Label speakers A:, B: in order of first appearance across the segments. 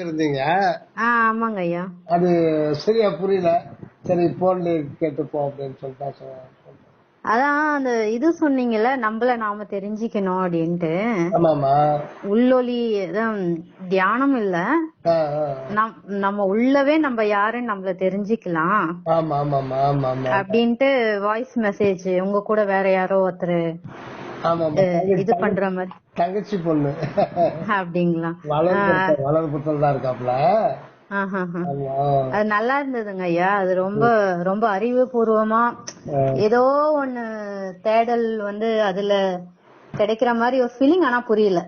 A: இருந்தீங்க.
B: ஆமாங்க ஐயா.
A: அது சரியா புரியல. சரி போன்ல கேட்டுப்போம் அப்படின்னு சொல்லிட்டு
B: அதான் அந்த இது சொன்னீங்கல்ல, நம்மள நாம தெரிஞ்சுக்கணும் அப்படின்ட்டு.
A: ஆமாமா.
B: உள்ளொலி தியானம் இல்ல,
A: ஆ, ஆ.
B: நம்ம உள்ளவே நம்ம யாருன்னு நம்மள தெரிஞ்சுக்கலாம்
A: ஆமா ஆமாமா ஆமாமா
B: அப்படின்ட்டு வாய்ஸ் மெசேஜ் உங்க கூட வேற யாரோ ஒருத்தர்
A: ஆமாமா.
B: இது பண்ற மாதிரி.
A: தங்கச்சி பொண்ணு
B: அப்படிங்களா?
A: வளர்புத்தல் தான் இருக்காப்ல.
B: அது நல்லா இருந்ததுங்க ஐயா. அது ரொம்ப ரொம்ப அறிவுபூர்வமா ஏதோ ஒண்ணு தேடல் அதுல கிடைக்கிற மாதிரி ஒரு ஃபீலிங். ஆனா புரியல,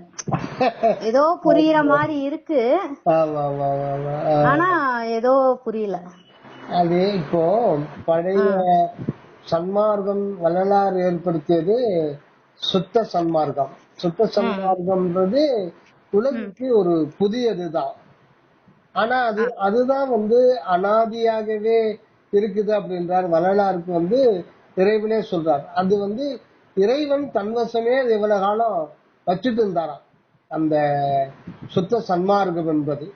B: ஏதோ புரியுற மாதிரி இருக்கு. ஆனா ஏதோ புரியல.
A: அது இப்போ பழைய சன்மார்க்கம் வள்ளலார் ஏற்படுத்தியது சுத்த சன்மார்க்கம். சுத்த சன்மார்க்கம்ன்றது உலகுக்கு ஒரு புதியதுதான். ஆனா அதுதான் அனாதியாகவே இருக்குது அப்படின்றார் வள்ளலாருக்கு இறைவனே சொல்றார். அது இறைவன் தன்வசமே இவ்வளவு காலம் வச்சுட்டு இருந்தாராம் அந்த சுத்த சன்மார்க்கம் என்பது.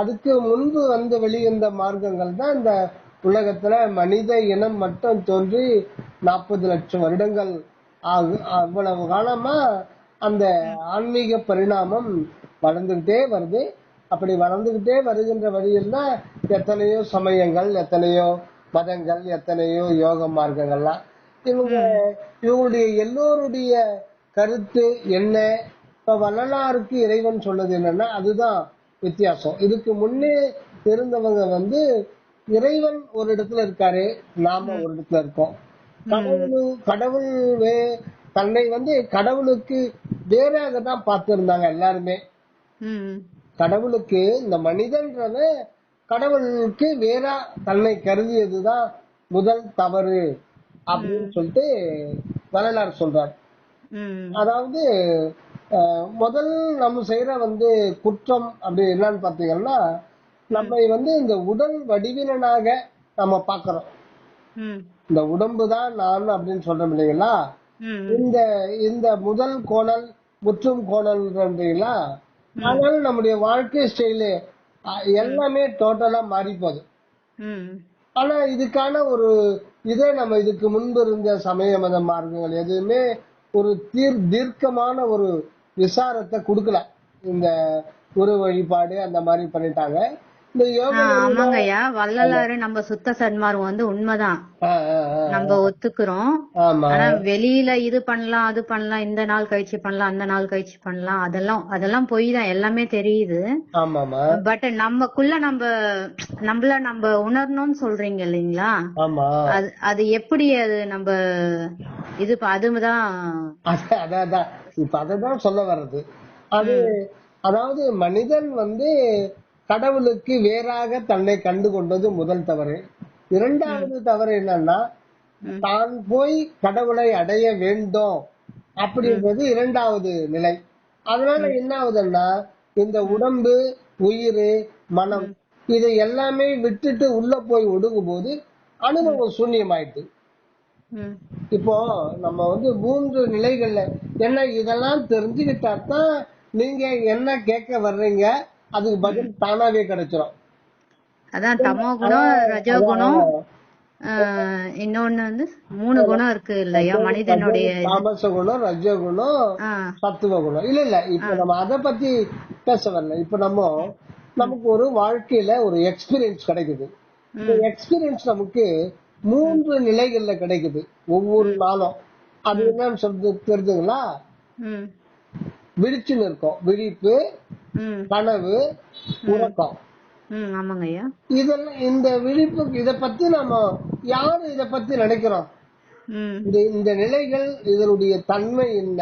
A: அதுக்கு முன்பு வெளிவந்த மார்க்கங்கள் தான் இந்த உலகத்துல மனித இனம் மட்டும் தோன்றி 40 லட்சம் வருடங்கள் அவ்வளவு காலமா அந்த ஆன்மீக பரிணாமம் வளர்ந்துகிட்டே வருது. அப்படி வளர்ந்துகிட்டே வருகின்ற வழியில் தான் எத்தனையோ சமயங்கள், எத்தனையோ மதங்கள், எத்தனையோ யோக மார்க்கங்கள்லாம். இவங்களுடைய எல்லோருடைய கருத்து என்ன? இப்ப வள்ளலாருக்கு இறைவன் சொன்னது என்னன்னா அதுதான் வித்தியாசம். இதுக்கு முன்னே இருந்தவங்க இறைவன் ஒரு இடத்துல இருக்காரு, நாம ஒரு இடத்துல இருக்கோம். கடவுள் தன்னை கடவுளுக்கு வேறாக தான் பார்த்திருந்தாங்க எல்லாருமே. கடவுளுக்கு இந்த மனிதன்றத கடவுளுக்கு வேறா தன்னை கருதியதுதான் முதல் தவறு அப்படின்னு சொல்லிட்டு வரலாறு சொல்றார். அதாவது முதல் நம்ம செய்யற குற்றம் அப்படி என்னன்னு பாத்தீங்கன்னா, நம்ம இந்த உடல் வடிவிலனாக நம்ம பாக்குறோம். இந்த உடம்புதான் நான் அப்படின்னு சொல்றோம் இல்லைங்களா? இந்த முதல் கோணல் முற்றும் கோணல்ன்றீங்களா? ஆனால் நம்முடைய வாழ்க்கை ஸ்டைலு எல்லாமே டோட்டலா மாறி போகுது. ஆனா இதுக்கான ஒரு நம்ம இதுக்கு முன்பு இருந்த சமய மத மார்க்கங்கள் எதுவுமே ஒரு தீர்க்கமான ஒரு விசாரத்தை கொடுக்கல. இந்த ஒரு வழிபாடு அந்த மாதிரி பண்ணிட்டாங்க. இந்த
B: ஆமாங்கய்யா, வள்ளலாறு நம்ம சுத்த சன்மார்க்கம் உண்மைதான், நம்ம ஒத்துக்கிறோம். ஆனா வெளியில இது பண்ணலாம் அது பண்ணலாம், இந்த நாள் கழிச்சு பண்ணலாம் அந்த நாள் கழிச்சு பண்ணலாம், அதெல்லாம் பொய் தான், எல்லாமே தெரியுது. பட் நமக்குள்ள நம்மள நம்ம உணரணும்னு சொல்றீங்க இல்லைங்களா? அது எப்படி அது நம்ம இது அதுதான்
A: இப்ப அததான் சொல்ல வர்றது. அதாவது மனிதன் கடவுளுக்கு வேறாக தன்னை கண்டு கொண்டது முதல் தவறு. இரண்டாவது தவறு என்னன்னா, தான் போய் கடவுளை அடைய வேண்டும் அப்படின்றது இரண்டாவது நிலை. அதனால என்ன ஆகுதுன்னா, இந்த உடம்பு, உயிர், மனம் இதை எல்லாமே விட்டுட்டு உள்ள போய் ஒடுங்கும் போது அனுபவம் சூன்யமாயிட்டு. இப்போ நம்ம 3 நிலைகள்ல என்ன இதெல்லாம் தெரிஞ்சுக்கிட்டாதான் நீங்க என்ன கேட்க வர்றீங்க அதுக்கு பதில் தானாவே கிடைச்சிடும்.
B: அதான் தமோ குணம், ரஜோ குணம், இன்னொன்னு 3 குணம் இருக்கு இல்லையா மனிதனுடைய?
A: தாமச குணம், ரஜ குணம், சத்துவ குணம். இல்ல இப்ப நம்ம அதை பத்தி பேச வரல. இப்ப நமக்கு ஒரு வாழ்க்கையில ஒரு எக்ஸ்பீரியன்ஸ் கிடைக்குது. இந்த எக்ஸ்பீரியன்ஸ் நமக்கு 3 நிலைகள்ல கிடைக்குது ஒவ்வொரு நாளும். அது என்னன்னு சொல்றது தெரிஞ்சுங்களா? விழிச்சுன்னு இருக்கோம், விழிப்பு, கனவு, உறக்கம். இதெல்லாம் இந்த விழிப்பு இத பத்தி நம்ம யாரு இத பத்தி நினைக்கிறோம்? இந்த நிலைகள் இதனுடைய தன்மை என்ன,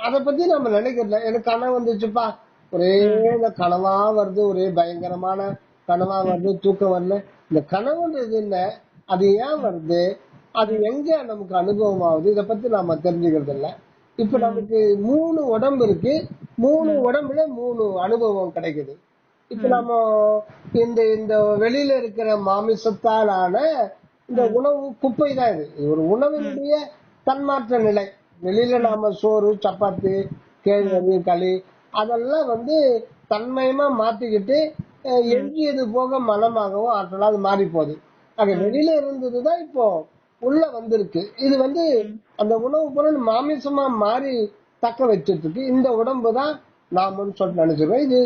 A: அத பத்தி நம்ம நினைக்கிறோம். எனக்கு கனவு வந்துச்சுப்பா, ஒரே இந்த கனவா வருது, ஒரே பயங்கரமான கனவா வருது, தூக்கம் வரல. இந்த கனவுன்றது என்ன, அது ஏன் வருது, அது எங்க நமக்கு அனுபவம் ஆகுது, இத பத்தி நாம தெரிஞ்சுக்கிறது இல்ல. இப்ப நமக்கு 3 உடம்பு இருக்கு, 3 உடம்புல 3 அனுபவம் கிடைக்குது. இப்ப நம்ம இந்த வெளியில இருக்கிற மாமிசத்தாலான இந்த உணவு குப்பை தான். இது ஒரு உணவினுடைய தன்மாற்ற நிலை. வெளியில நாம சோறு, சப்பாத்தி, கேழ்வரகு, களி அதெல்லாம் தன்மயமா மாத்திக்கிட்டு எஞ்சியது போக மனமாகவும் ஆற்றலா அது மாறி போகுது. ஆக வெளியில இருந்ததுதான் இப்போ உள்ள வந்திருக்கு. இது அந்த உணவு பொருள் மாமிசமா மாறி தக்க வச்சிட்டு இருக்கு. இந்த உடம்பு தான் நாமன்னு சொல்லிட்டு நினைச்சிருக்கோம். இது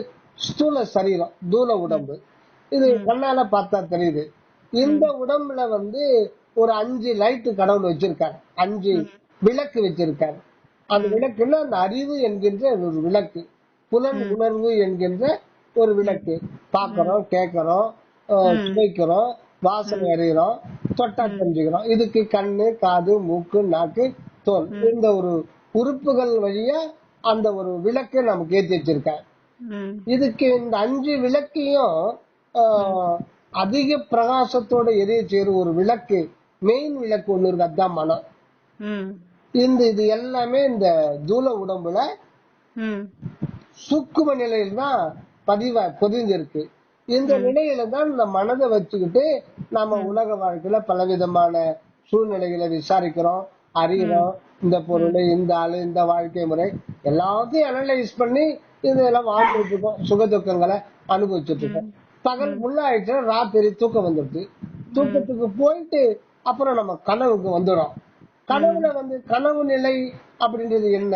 A: ஸ்தூல சரீரம், தூல உடம்பு. இது கண்ணால பார்த்தா தெரியுது. இந்த உடம்புல ஒரு 5 லைட் கடவுள் வச்சிருக்காரு, 5 விளக்கு வச்சிருக்காரு. அந்த விளக்குன்னா அந்த அறிவு என்கின்ற ஒரு விளக்கு, புலன் உணர்வு என்கின்ற ஒரு விளக்கு. பாக்குறோம், கேட்கிறோம், சுவைக்கிறோம், வாசனை அறிகிறோம், தொட்டா தெரிஞ்சுக்கிறோம். இதுக்கு கண்ணு, காது, மூக்கு, நாக்கு, தோல், இந்த ஒரு உறுப்புகள் வழியா அந்த ஒரு விளக்கு நமக்கு ஏற்றி வச்சிருக்காரு. இதுக்கு இந்த 5 விளக்கையும் அதிக பிரகாசத்தோட எரிய செய்யற ஒரு விளக்கு, மெயின் விளக்கு ஒண்ணு இருக்கு, அதுதான் மனம். இது எல்லாமே இந்த தூல உடம்புல சூக்கும நிலையில் தான் பொதிஞ்சிருக்கு. இந்த நிலையில தான் இந்த மனதை வச்சுக்கிட்டு நம்ம உலக வாழ்க்கையில பலவிதமான சூழ்நிலைகளை விசாரிக்கிறோம், அறிகிறோம். இந்த பொருள், இந்த ஆளு, இந்த வாழ்க்கை முறை எல்லாத்தையும் அனலைஸ் பண்ணி இதெல்லாம் வாழ்ந்துட்டு இருக்கோம். சுக துக்கங்களை அனுபவிச்சுட்டு இருக்கோம். பகல் உள்ள ஆயிடுச்சுன்னா ராத்திரி தூக்கம் வந்துடுது. தூக்கத்துக்கு போயிட்டு அப்புறம் நம்ம கனவுக்கு வந்துடும். கனவுல கனவு நிலை அப்படின்றது என்ன?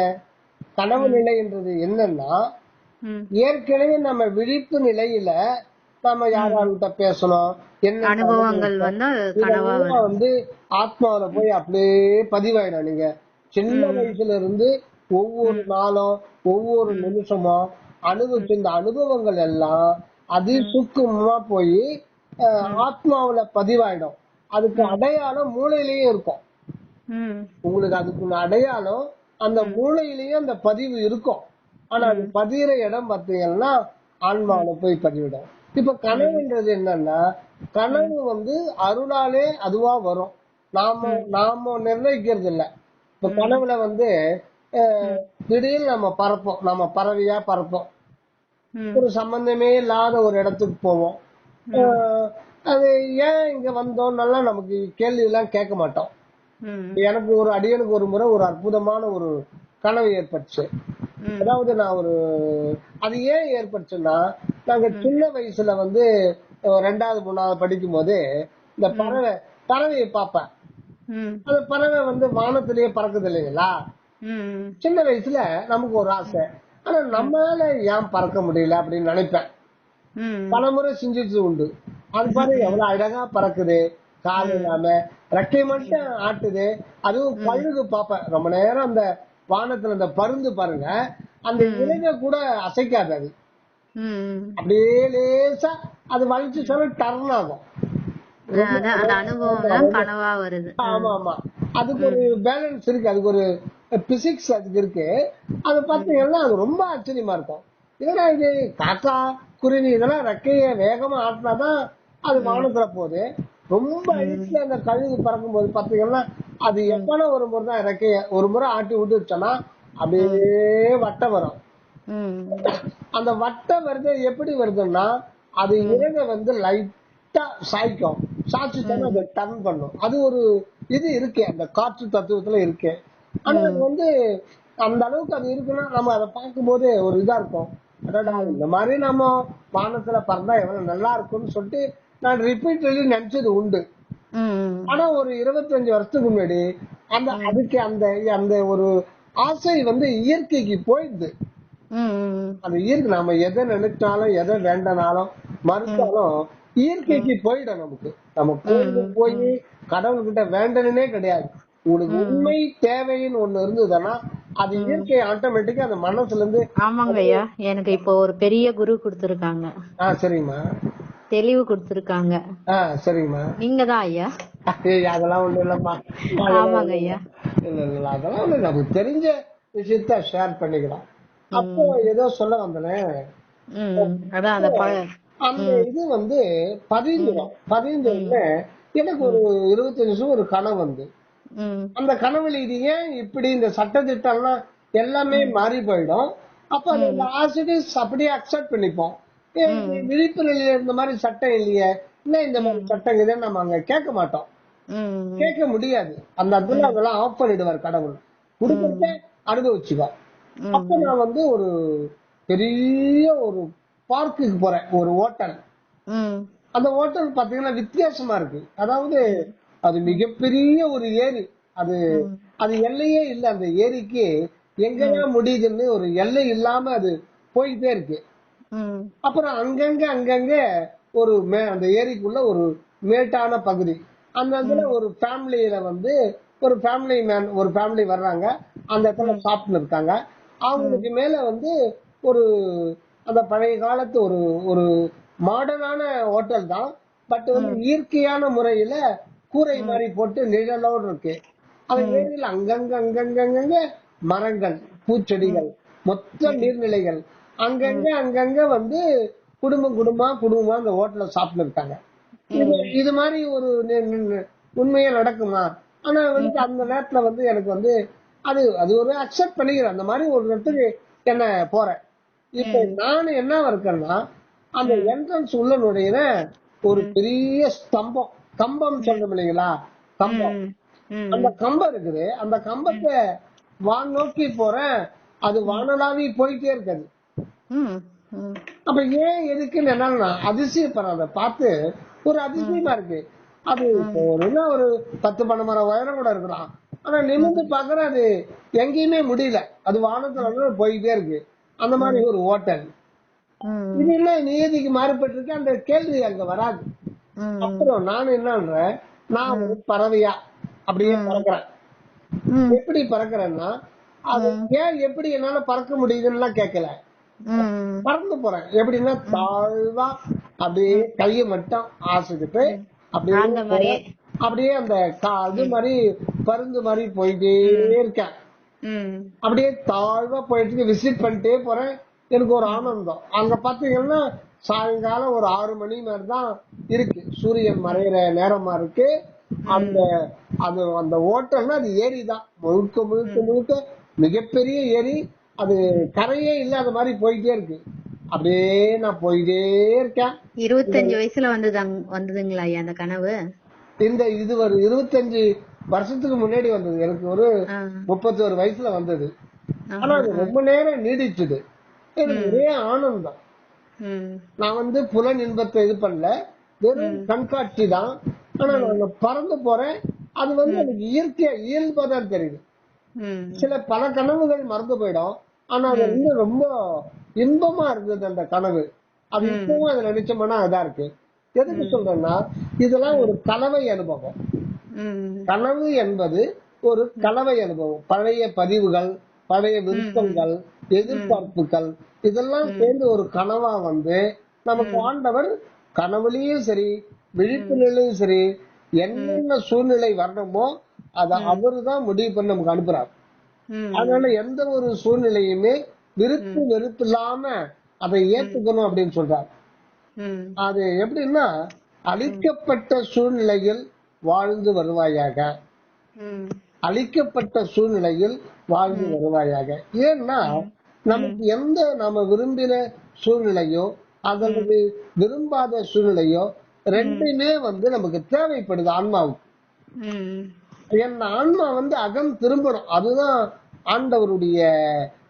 A: கனவு நிலைன்றது என்னன்னா, ஏற்கனவே நம்ம விழிப்பு நிலையில நம்ம யாராட்ட பேசணும், என்ன
B: அனுபவங்கள்
A: ஆத்மாவில போய் அப்படியே பதிவாயிடும். நீங்க சின்ன வயசுல இருந்து ஒவ்வொரு நாளும் ஒவ்வொரு நிமிஷமும் அனுபவிச்ச இந்த அனுபவங்கள் எல்லாம் அதிசுக்குமா போய் ஆத்மாவில பதிவாயிடும். அதுக்கு அடையாளம் மூளையிலேயே இருக்கும். உங்களுக்கு அதுக்கு அடையாளம் அந்த மூளையிலேயே அந்த பதிவு இருக்கும். ஆனா அது பதிகிற இடம் பார்த்தீங்கன்னா ஆன்மாவில போய் பதிவிடும். இப்ப கனவுன்றது என்னன்னா, கனவு அருளாலே அதுவா வரும். நாம நிர்ணயிக்கிறது இல்ல. இப்ப கனவுல திடீர்னு நம்ம பறப்போம், நம்ம பறவையா பறப்போம், ஒரு சம்பந்தமே இல்லாத ஒரு இடத்துக்கு போவோம். அது ஏன் இங்க வந்தோம்னால நமக்கு கேள்வி எல்லாம் கேட்க மாட்டோம். எனக்கு அடியனுக்கு ஒரு முறை ஒரு அற்புதமான ஒரு கனவு ஏற்பட்டுச்சு. அதாவது நான் அது ஏன் ஏற்பட்டுச்சுன்னா, நாங்க சின்ன வயசுல 2வது 3வது படிக்கும் போது இந்த பறவையை பார்ப்பேன். அந்த பறவை வானத்திலேயே பறக்குது இல்லைங்களா. சின்ன வயசுல நமக்கு ஒரு ஆசை, ஆனா நம்மளால ஏன் பறக்க முடியல அப்படின்னு நினைப்பேன். பலமுறை சிந்திச்சு உண்டு. அது பாரு எவ்வளவு அழகா பறக்குது, கால் இல்லாம ரெக்கை மட்டும் ஆட்டுது. அதுவும் கழுகு பார்ப்பேன் ரொம்ப நேரம். அந்த வானத்துல அந்த பருந்து பாருங்க, அந்த இலைக கூட அசைக்காது. அது அப்படியே லேசா அது வலிச்சு சொல்ல டர்ன் ஆகும். ஆமா ஆமா, அதுக்கு ஒரு பேலன்ஸ் இருக்கு, அதுக்கு ஒரு பிசிக்ஸ் அதுக்கு இருக்கு. அது பாத்தீங்கன்னா அது ரொம்ப ஆச்சரியமா இருக்கும். இதெல்லாம் இது காக்கா, குருவி இதெல்லாம் ரெக்கைய வேகமா ஆட்டினாதான் அது வானத்துல போகுது. ரொம்ப அழிச்சுல அந்த கழுகு பறக்கும் போது பாத்தீங்கன்னா அது எப்பனா ஒரு முறை தான் ரெக்கைய ஒரு முறை ஆட்டி விட்டுச்சோன்னா அப்படியே வட்டம் வரும். அந்த வட்டம் வருது எப்படி வருதுன்னா, அது இறங்க லைட்டா சாய்க்கும். சாய்ச்சுட்டாலும் அதை டர்ன் பண்ணும். அது ஒரு இது இருக்கு, அந்த காற்று தத்துவத்துல இருக்கு. ஆனா அது அந்த அளவுக்கு அது இருக்குன்னா நம்ம அதை பார்க்கும் போது ஒரு இதா இருக்கும். இந்த மாதிரி நம்ம வானத்துல பறந்தா எவ்வளவு நல்லா இருக்கும்னு சொல்லிட்டு நான் ரிப்பீட்லி நினைச்சது உண்டு. ஆனா ஒரு 25 வருஷத்துக்கு முன்னாடி அதுக்கு அந்த ஒரு ஆசை இயற்கைக்கு போயிடுது. அந்த இயற்கை நம்ம எதை நினைச்சாலும் எதை வேண்டனாலும் மறுத்தாலும் இயற்கைக்கு போயிடும். நம்ம கோயிலுக்கு போய் கடவுள்கிட்ட வேண்டனே கிடையாது. உங்களுக்கு உண்மை தேவைன்னு ஒண்ணு இருந்ததுன்னா அது இயற்கை ஆட்டோமேட்டிக்கா அந்த மனசுல இருந்து.
B: ஆமாங்க ஐயா, எனக்கு இப்போ ஒரு பெரிய குரு கொடுத்திருக்காங்க.
A: சரிம்மா.
B: தெளிவு கொடுத்திருக்காங்க.
A: சரிம்மா.
B: நீங்க தான் ஐயா.
A: அதெல்லாம் ஒண்ணு இல்லம்மா.
B: ஆமாங்க ஐயா.
A: இல்ல அதெல்லாம் ஒண்ணு, நமக்கு தெரிஞ்ச விஷயத்த ஷேர் பண்ணிக்கலாம். அப்போ ஏதோ சொல்ல வந்தேன். அந்த இது பதிந்துருங்க. எனக்கு ஒரு 25 வருஷம் ஒரு கனவு அந்த கனவுல இது ஏன் இப்படி இந்த சட்டத்திட்டம்லாம் எல்லாமே மாறி போயிடும். அப்ப அந்த ஆசிரியஸ் அப்படியே அக்செப்ட் பண்ணிப்போம். விழிப்பு நிலையில இருந்த மாதிரி சட்டம் இல்லையே, இன்னும் இந்த மாதிரி சட்டங்க நம்ம அங்க கேட்க மாட்டோம், கேட்க முடியாது. அந்த இடத்துல அதெல்லாம் ஆஃப் பண்ணிடுவார் கடவுள். குடும்பத்தை அனுபவிச்சுக்கோ. அப்ப நான் ஒரு பெரிய ஒரு பார்க்குக்கு போறேன், ஒரு ஹோட்டல். அந்த ஹோட்டல் பாத்தீங்கன்னா வித்தியாசமா இருக்கு. அதாவது அது மிகப்பெரிய ஒரு ஏரி. அது அது எல்லையே இல்ல. அந்த ஏரிக்கு எங்கெல்லாம் முடியுதுன்னு ஒரு எல்லை இல்லாம அது போயிட்டே இருக்கு. அப்புறம் அங்கங்க ஒரு அந்த ஏரிக்குள்ள ஒரு மேட்டான பகுதி. அந்த இடத்துல ஒரு ஃபேமிலியில வந்து ஒரு ஃபேமிலி மேன் ஒரு ஃபேமிலி வர்றாங்க. அந்த இடத்துல சாப்பிட்டு இருக்காங்க. அவங்களுக்கு மேல வந்து ஒரு அந்த பழைய காலத்து ஒரு ஒரு மாடர்னான ஹோட்டல் தான். பட் வந்து இயற்கையான முறையில கூரை மாதிரி போட்டு நிழலோடு இருக்கு. அந்த ஏரியில் அங்கங்க மரங்கள், பூச்செடிகள், மொத்த நீர்நிலைகள். அங்கங்க வந்து குடும்பமா அந்த ஹோட்டல்ல சாப்பிட்டு இருக்காங்க. இது மாதிரி ஒரு உண்மையா நடக்குமா? ஆனா வந்து அந்த நேரத்துல வந்து எனக்கு வந்து அது அது ஒரு அக்செப்ட் பண்ணிக்கிறேன். அந்த மாதிரி ஒரு இடத்துக்கு என்ன போறேன். இப்ப நான் என்ன இருக்கேன்னா, அந்த என்ட்ரன்ஸ் உள்ள நுழையிற ஒரு பெரிய ஸ்தம்பம், கம்பம் சொல்றோம் இல்லைங்களா, கம்பம். அந்த கம்பம் இருக்குது. அந்த கம்பத்தை வான் நோக்கி போறேன். அது வானலாவி போயிட்டே இருக்காது. அப்ப ஏன் எதுக்குன்னு என்னன்னா அதிசயப்படுறத பார்த்து ஒரு அதிசயமா இருக்கு. அது ஒரு 10-12 உயரம் கூட இருக்கலாம். ஆனா நிமிர்ந்து பாக்குற அது எங்கேயுமே முடியல. அது வானத்துல போயிட்டே இருக்கு. அந்த மாதிரி ஒரு ஹோட்டல். இது என்ன நியதிக்கு மாறுபட்டிருக்கு? அந்த கேள்வி அங்க வராது. அப்புறம் நான் என்னன்றேன், நான் ஒரு பறவையா அப்படியே பறக்கிறேன். எப்படி பறக்கிறேன்னா, அது ஏன் எப்படி என்னால பறக்க முடியுதுன்னு கேட்கல. பறந்து போறேன். எப்படின்னா தாழ்வா அப்படியே கையை மட்டும் ஆசிக்கிட்டு அப்படியே அந்த இது மாதிரி பருந்து மாதிரி போயிட்டே இருக்கேன். அப்படியே தாழ்வா போயிட்டு விசிட் பண்ணிட்டே போறேன். எனக்கு ஒரு ஆனந்தம். அங்க பாத்தீங்கன்னா சாயங்காலம் ஒரு 6 மணி மாதிரி தான் இருக்கு. சூரியன் மறையிற நேரமா இருக்கு. அந்த அது அந்த ஹோட்டல்னா அது ஏரி தான். முழுக்க மிகப்பெரிய ஏரி. அது கரையே இல்லாத மாதிரி போயிட்டே இருக்கு. அப்படியே நான் போயிட்டே இருக்கேன்.
B: 25 வயசுல வந்ததுங்களா அந்த கனவு?
A: இது ஒரு 25 வருஷத்துக்கு முன்னாடி வந்தது. எனக்கு ஒரு 31 வயசுல வந்தது. ஆனா அது ரொம்ப நேரம் நீடிச்சது. எனக்கு ஒரே ஆனந்தம். நான் வந்து புலன் இன்பத்தை இது பண்ணல, வெறும் கண்காட்சி தான். ஆனா நான் பறந்து போறேன். அது வந்து எனக்கு இயற்கையா இயல்பாதான் தெரியுது. சில பல கனவுகள் மறந்து போயிடும். ஆனா அது வந்து ரொம்ப இன்பமா இருந்தது அந்த கனவு. அது இப்பவும் அதை நினைச்சோம்னா அதா இருக்கு. எதுக்கு சொல்றேன்னா, இதெல்லாம் ஒரு கலவை அனுபவம். கனவு என்பது ஒரு கலவை அனுபவம். பழைய பதிவுகள், பழைய விருப்பங்கள், எதிர்பார்ப்புகள் இதெல்லாம் சேர்ந்து ஒரு கனவா வந்து நமக்கு ஆண்டவர் கனவுலயும் சரி விழிப்பு நிலையும் சரி என்னென்ன சூழ்நிலை வரணுமோ அதை அவரு தான் முடிவு பண்ணி நமக்கு அனுப்புறாரு. அதனால எந்த ஒரு சூழ்நிலையுமே வெறுப்பு இல்லாம அதை ஏத்துக்கணும் அப்படின்னு சொல்றாரு. அது எப்படின்னா, அழிக்கப்பட்ட சூழ்நிலையில் வாழ்ந்து வருவாயாக, அழிக்கப்பட்ட சூழ்நிலையில் வாழ்ந்து வருவாயாக. ஏன்னா நமக்கு எந்த நாம விரும்பின சூழ்நிலையோ அல்லது விரும்பாத சூழ்நிலையோ ரெண்டுமே வந்து நமக்கு தேவைப்படுது ஆன்மாவுக்கு. என் ஆன்மா வந்து அகம் திரும்பணும். அதுதான் ஆண்டவருடைய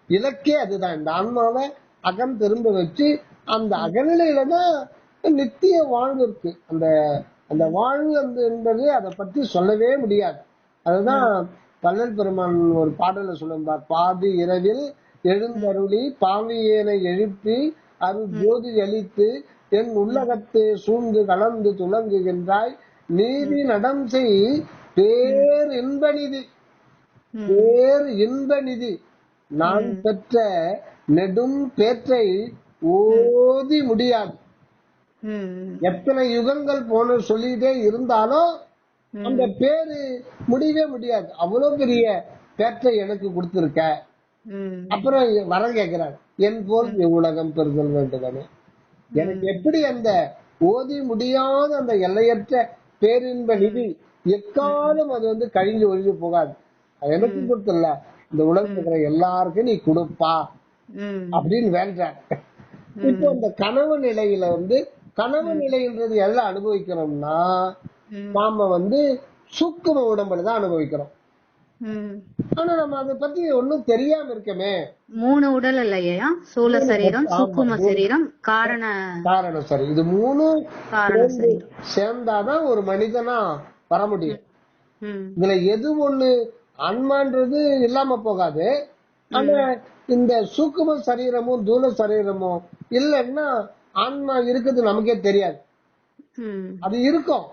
A: இலக்கே. அதுதான் இந்த ஆன்மாவை அகம் திரும்ப வச்சு அந்த அகநிலையில தான் நித்திய வாழ்வு இருக்கு. அந்த அந்த வாழ்வு என்பது அதை பத்தி சொல்லவே முடியாது. அதுதான் வள்ளல் பெருமான் ஒரு பாடல சொல்லுவார், பாதி இரவில் எழுந்தருளி பாவியேனை எழுப்பி அருள் ஜோதி அளித்து என் உள்ளகத்தே சூழ்ந்து கலந்து துலங்குகின்றாய் நீதி நடம் செய் பேர் இன்பநிதி, பேர் இன்பநிதி நான் பெற்ற நெடும் பேற்றை ஓதி முடியாது. எத்தனை யுகங்கள் போன சொல்லிட்டே இருந்தாலும் அந்த பேரு முடியவே முடியாது. அவ்வளவு பெரிய பேற்றை எனக்கு கொடுத்திருக்க. அப்புறம் வரம் கேட்கிறார், என் போல் உலகம் பெறுதல் வேண்டுதானே. எனக்கு எப்படி அந்த ஓதி முடியாத அந்த எல்லையற்ற பேரின்ப நிதி எக்காலம் அது வந்து கழிஞ்சு ஒழிஞ்சு போகாது. அது எனக்கு கொடுத்துல இந்த உலகம் இருக்கிற எல்லாருக்கும் நீ கொடுப்பா அப்படின்னு வேண்டார். இப்போ அந்த கனவு நிலையில வந்து கனவு நிலைன்றது எல்லாம் அனுபவிக்கிறோம்னா நாம வந்து சூக்கும உடம்புல தான் அனுபவிக்கிறோம். ஆனா நம்ம அதை பத்தி ஒன்னும் தெரியாம இருக்கமே.
B: 3 உடல் இல்லையா? சூல சரீரம், சுக்கும சரீரம், காரண
A: சரீரம். இது 3 சேர்ந்தாதான் ஒரு மனிதனா வர முடியும். இதுல எது ஒண்ணு ஆன்மான்றது இல்லாம போகாது. ஆனா இந்த சூக்கும சரீரமும் தூல சரீரமும் இல்லைன்னா ஆன்மா இருக்குது நமக்கே தெரியாது. அது இருக்கும்,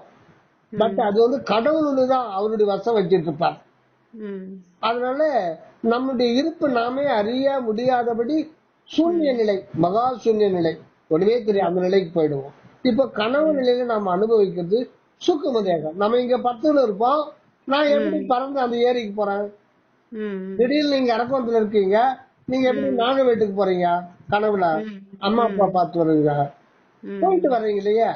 A: பட் அது வந்து கடவுள்தான் அவருடைய வசம் வச்சிட்டு இருப்பார். அதனால நம்முடைய இருப்பு நாமே அறிய முடியாதபடி சூன்ய நிலை, மகா சூன்ய நிலை, ஒண்ணுமே தெரியும், அந்த நிலைக்கு போயிடுவோம். இப்ப கனவு நிலையில நாம அனுபவிக்கிறது சூக்கும தேகம். நம்ம இங்க 10 இருப்போம், நான் எப்படி பறந்து அந்த ஏரிக்கு போறேன்? திடீர்னு நீங்க அரக்கோணத்துல இருக்கீங்க, நீங்க எப்படி நாங்க வீட்டுக்கு போறீங்க? கனவுல அம்மா அப்பா பார்த்து வருவீங்க, போயிட்டு வர்றீங்க இல்லையா?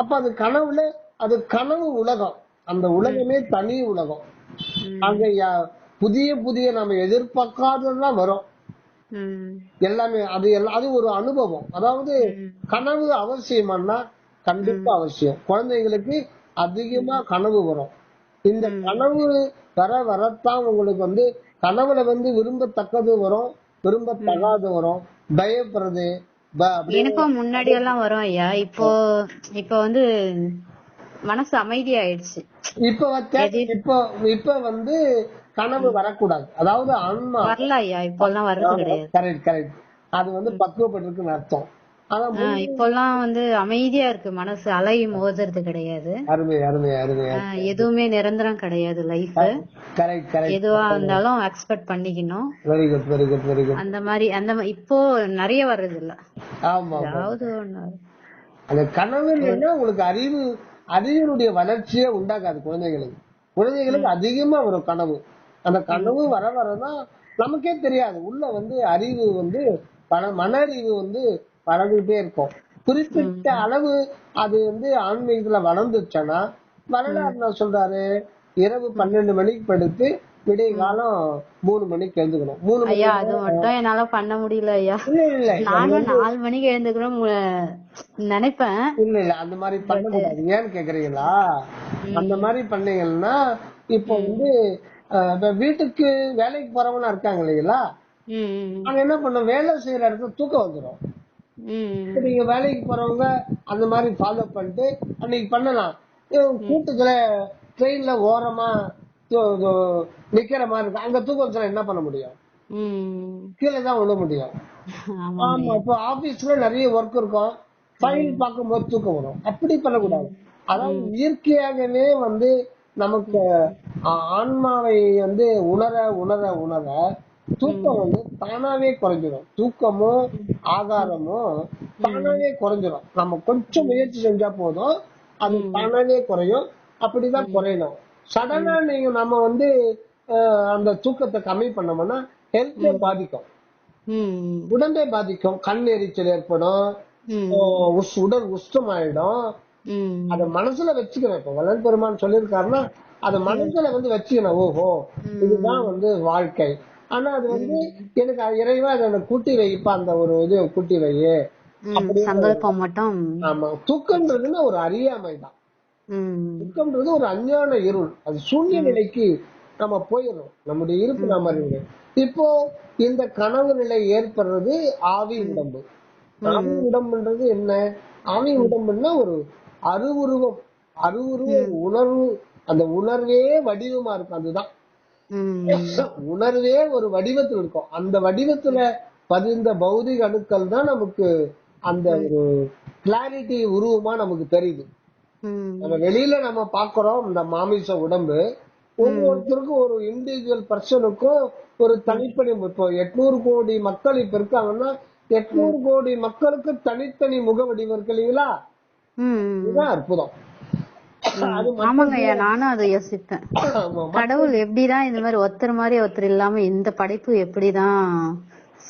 A: அப்ப அது கனவுல, அது கனவு உலகம். அந்த உலகமே தனி உலகம். அங்க புதிய புதிய நம்ம எதிர்பார்க்காததான் வரும் எல்லாமே. அது ஒரு அனுபவம். அதாவது கனவு அவசியமானா கண்டிப்பா அவசியம். குழந்தைங்களுக்கு அதிகமா கனவு வரும். இந்த கனவு வரத்தான் உங்களுக்கு வந்து கனவுல வந்து விரும்பத்தக்கது வரும், விரும்பத்தகாது வரும், பயப்படுறது.
B: எனக்கும் முன்னாடி எல்லாம் வரும் ஐயா. இப்போ வந்து மனசு அமைதி ஆயிடுச்சு.
A: இப்ப வந்து கனவு வரக்கூடாது. அதாவது ஆன்மா
B: வரல ஐயா, இப்பெல்லாம் வர்றது கிடையாது.
A: கரெக்ட். அது வந்து பக்குவப்பட்டிருக்குன்னு அர்த்தம்.
B: இப்பெல்லாம் வந்து அமைதியா இருக்கு, மனசு அலையும் மோதுறது கிடையாது.
A: அருமை.
B: எதுவுமே நிரந்தரம் கிடையாது லைஃப். எதுவா இருந்தாலும் எக்ஸ்பெக்ட் பண்ணிக்கணும்.
A: Very good.
B: அந்த மாதிரி இப்போ நிறைய வர்றது இல்ல.
A: ஆமா, அந்த கனவு இல்லைன்னா உங்களுக்கு அறிவினுடைய வளர்ச்சியே உண்டாகாது. குழந்தைகளுக்கு அதிகமா வரும் கனவு. அந்த கனவு வரதான் நமக்கே தெரியாது, உள்ள வந்து அறிவு வந்து மன அறிவு வந்து வளர்ந்துட்டே இருக்கும். குறிப்பிட்ட அளவு அது வந்து ஆன்மீகத்துல வளர்ந்துச்சுன்னா, வரலாறு சொல்றாரு, இரவு 12 மணிக்கு படுத்து விடிய காலம் 3 மணிக்கு எழுந்துக்கணும். 3 மணி
B: அது மட்டும் என்னால பண்ண முடியல ஐயா. நானும் 4 மணிக்கு எழுந்துக்கணும் நினைப்பேன்.
A: இல்ல அந்த மாதிரி பண்ண முடியாது. ஏன்னு கேக்குறீங்களா? அந்த மாதிரி பண்ணீங்கன்னா இப்ப வந்து வீட்டுக்கு வேலைக்கு போறவங்க இருக்காங்க இல்லைங்களா, அங்க என்ன பண்ண, வேலை செய்யற இடத்துல தூக்கம் வந்துடும். நீங்க வேலைக்கு போறவங்க அந்த மாதிரி ஃபாலோ பண்ணிட்டு அன்னைக்கு பண்ணலாம். கூட்டத்துல ட்ரெயின்ல ஓரமா நிக்கிற மாதிரி இருக்கு, அங்க தூக்கத்துல என்ன பண்ண முடியும்? கீழே தான் விழ முடியும். ஆமா, இப்போ ஆபீஸ்ல நிறைய ஒர்க் இருக்கும், ஃபைல் பார்க்கும்போது தூக்கம் வரும். அப்படி பண்ணக்கூடாது. அதாவது இயற்கையாகவே வந்து நமக்கு ஆன்மாவை வந்து உணர தூக்கம் வந்து தானாவே குறைஞ்சிடும். தூக்கமும் ஆகாரமும் தானாவே குறைஞ்சிடும். நம்ம கொஞ்சம் முயற்சி செஞ்சா போதும், அது தானாவே குறையும். அப்படிதான் குறையணும். சடனா நீங்க நம்ம வந்து அந்த தூக்கத்தை கம்மி பண்ணோம்னா ஹெல்த்தே பாதிக்கும், உடம்பே பாதிக்கும். கண் எரிச்சல் ஏற்படும், உடல் உஷ்டம் ஆயிடும். அத மனசுல வச்சுக்கணும். இப்ப வள்ளல் பெருமான் சொல்லியிருக்காருன்னா அத மனசுல வந்து வச்சுக்கணும். ஓஹோ, இதுதான் வந்து வாழ்க்கை. ஆனா அது வந்து எனக்கு இறைவா அதை கூட்டி வைப்பா, அந்த ஒரு இது கூட்டி வையே
B: சங்கல்பம் மட்டும்.
A: ஆமா, தூக்கம்ன்றதுன்னா ஒரு அறியாமை தான். துக்கம்ன்றது ஒரு அஞ்ஞான இருள். அது சூன்ய நிலைக்கு நம்ம போயிடணும். நம்முடைய இருப்பு நாம அறிவு. இப்போ இந்த கனவு நிலை ஏற்படுறது ஆவி உடம்பு. ஆவி உடம்புன்றது என்ன? ஆவி உடம்புன்னா ஒரு அருவுருவம் உணர்வு. அந்த உணர்வே வடிவமா இருக்கும். அதுதான் உணர்வே ஒரு வடிவத்தில் இருக்கும். அந்த வடிவத்துல பதிந்த பௌதிக அணுக்கள் தான் நமக்கு அந்த ஒரு கிளாரிட்டி உருவமா நமக்கு தெரியுது. நம்ம வெளியில நம்ம பாக்குறோம் இந்த மாமிச உடம்பு. ஒவ்வொருத்தருக்கும் ஒரு இண்டிவிஜுவல் பர்சனுக்கும் ஒரு தனிப்பணி. இப்போ 800 கோடி மக்கள் இப்ப இருக்காங்கன்னா 800 கோடி மக்களுக்கு தனித்தனி முக வடிவம் இருக்கு இல்லைங்களா? இதுதான் அற்புதம்.
B: ஆமாங்கய்யா, நானும் அதை யோசிப்பேன். கடவுள் எப்படிதான் இந்த மாதிரி ஒருத்தர் மாதிரி ஒருத்தர் இல்லாம இந்த படைப்பு எப்படிதான்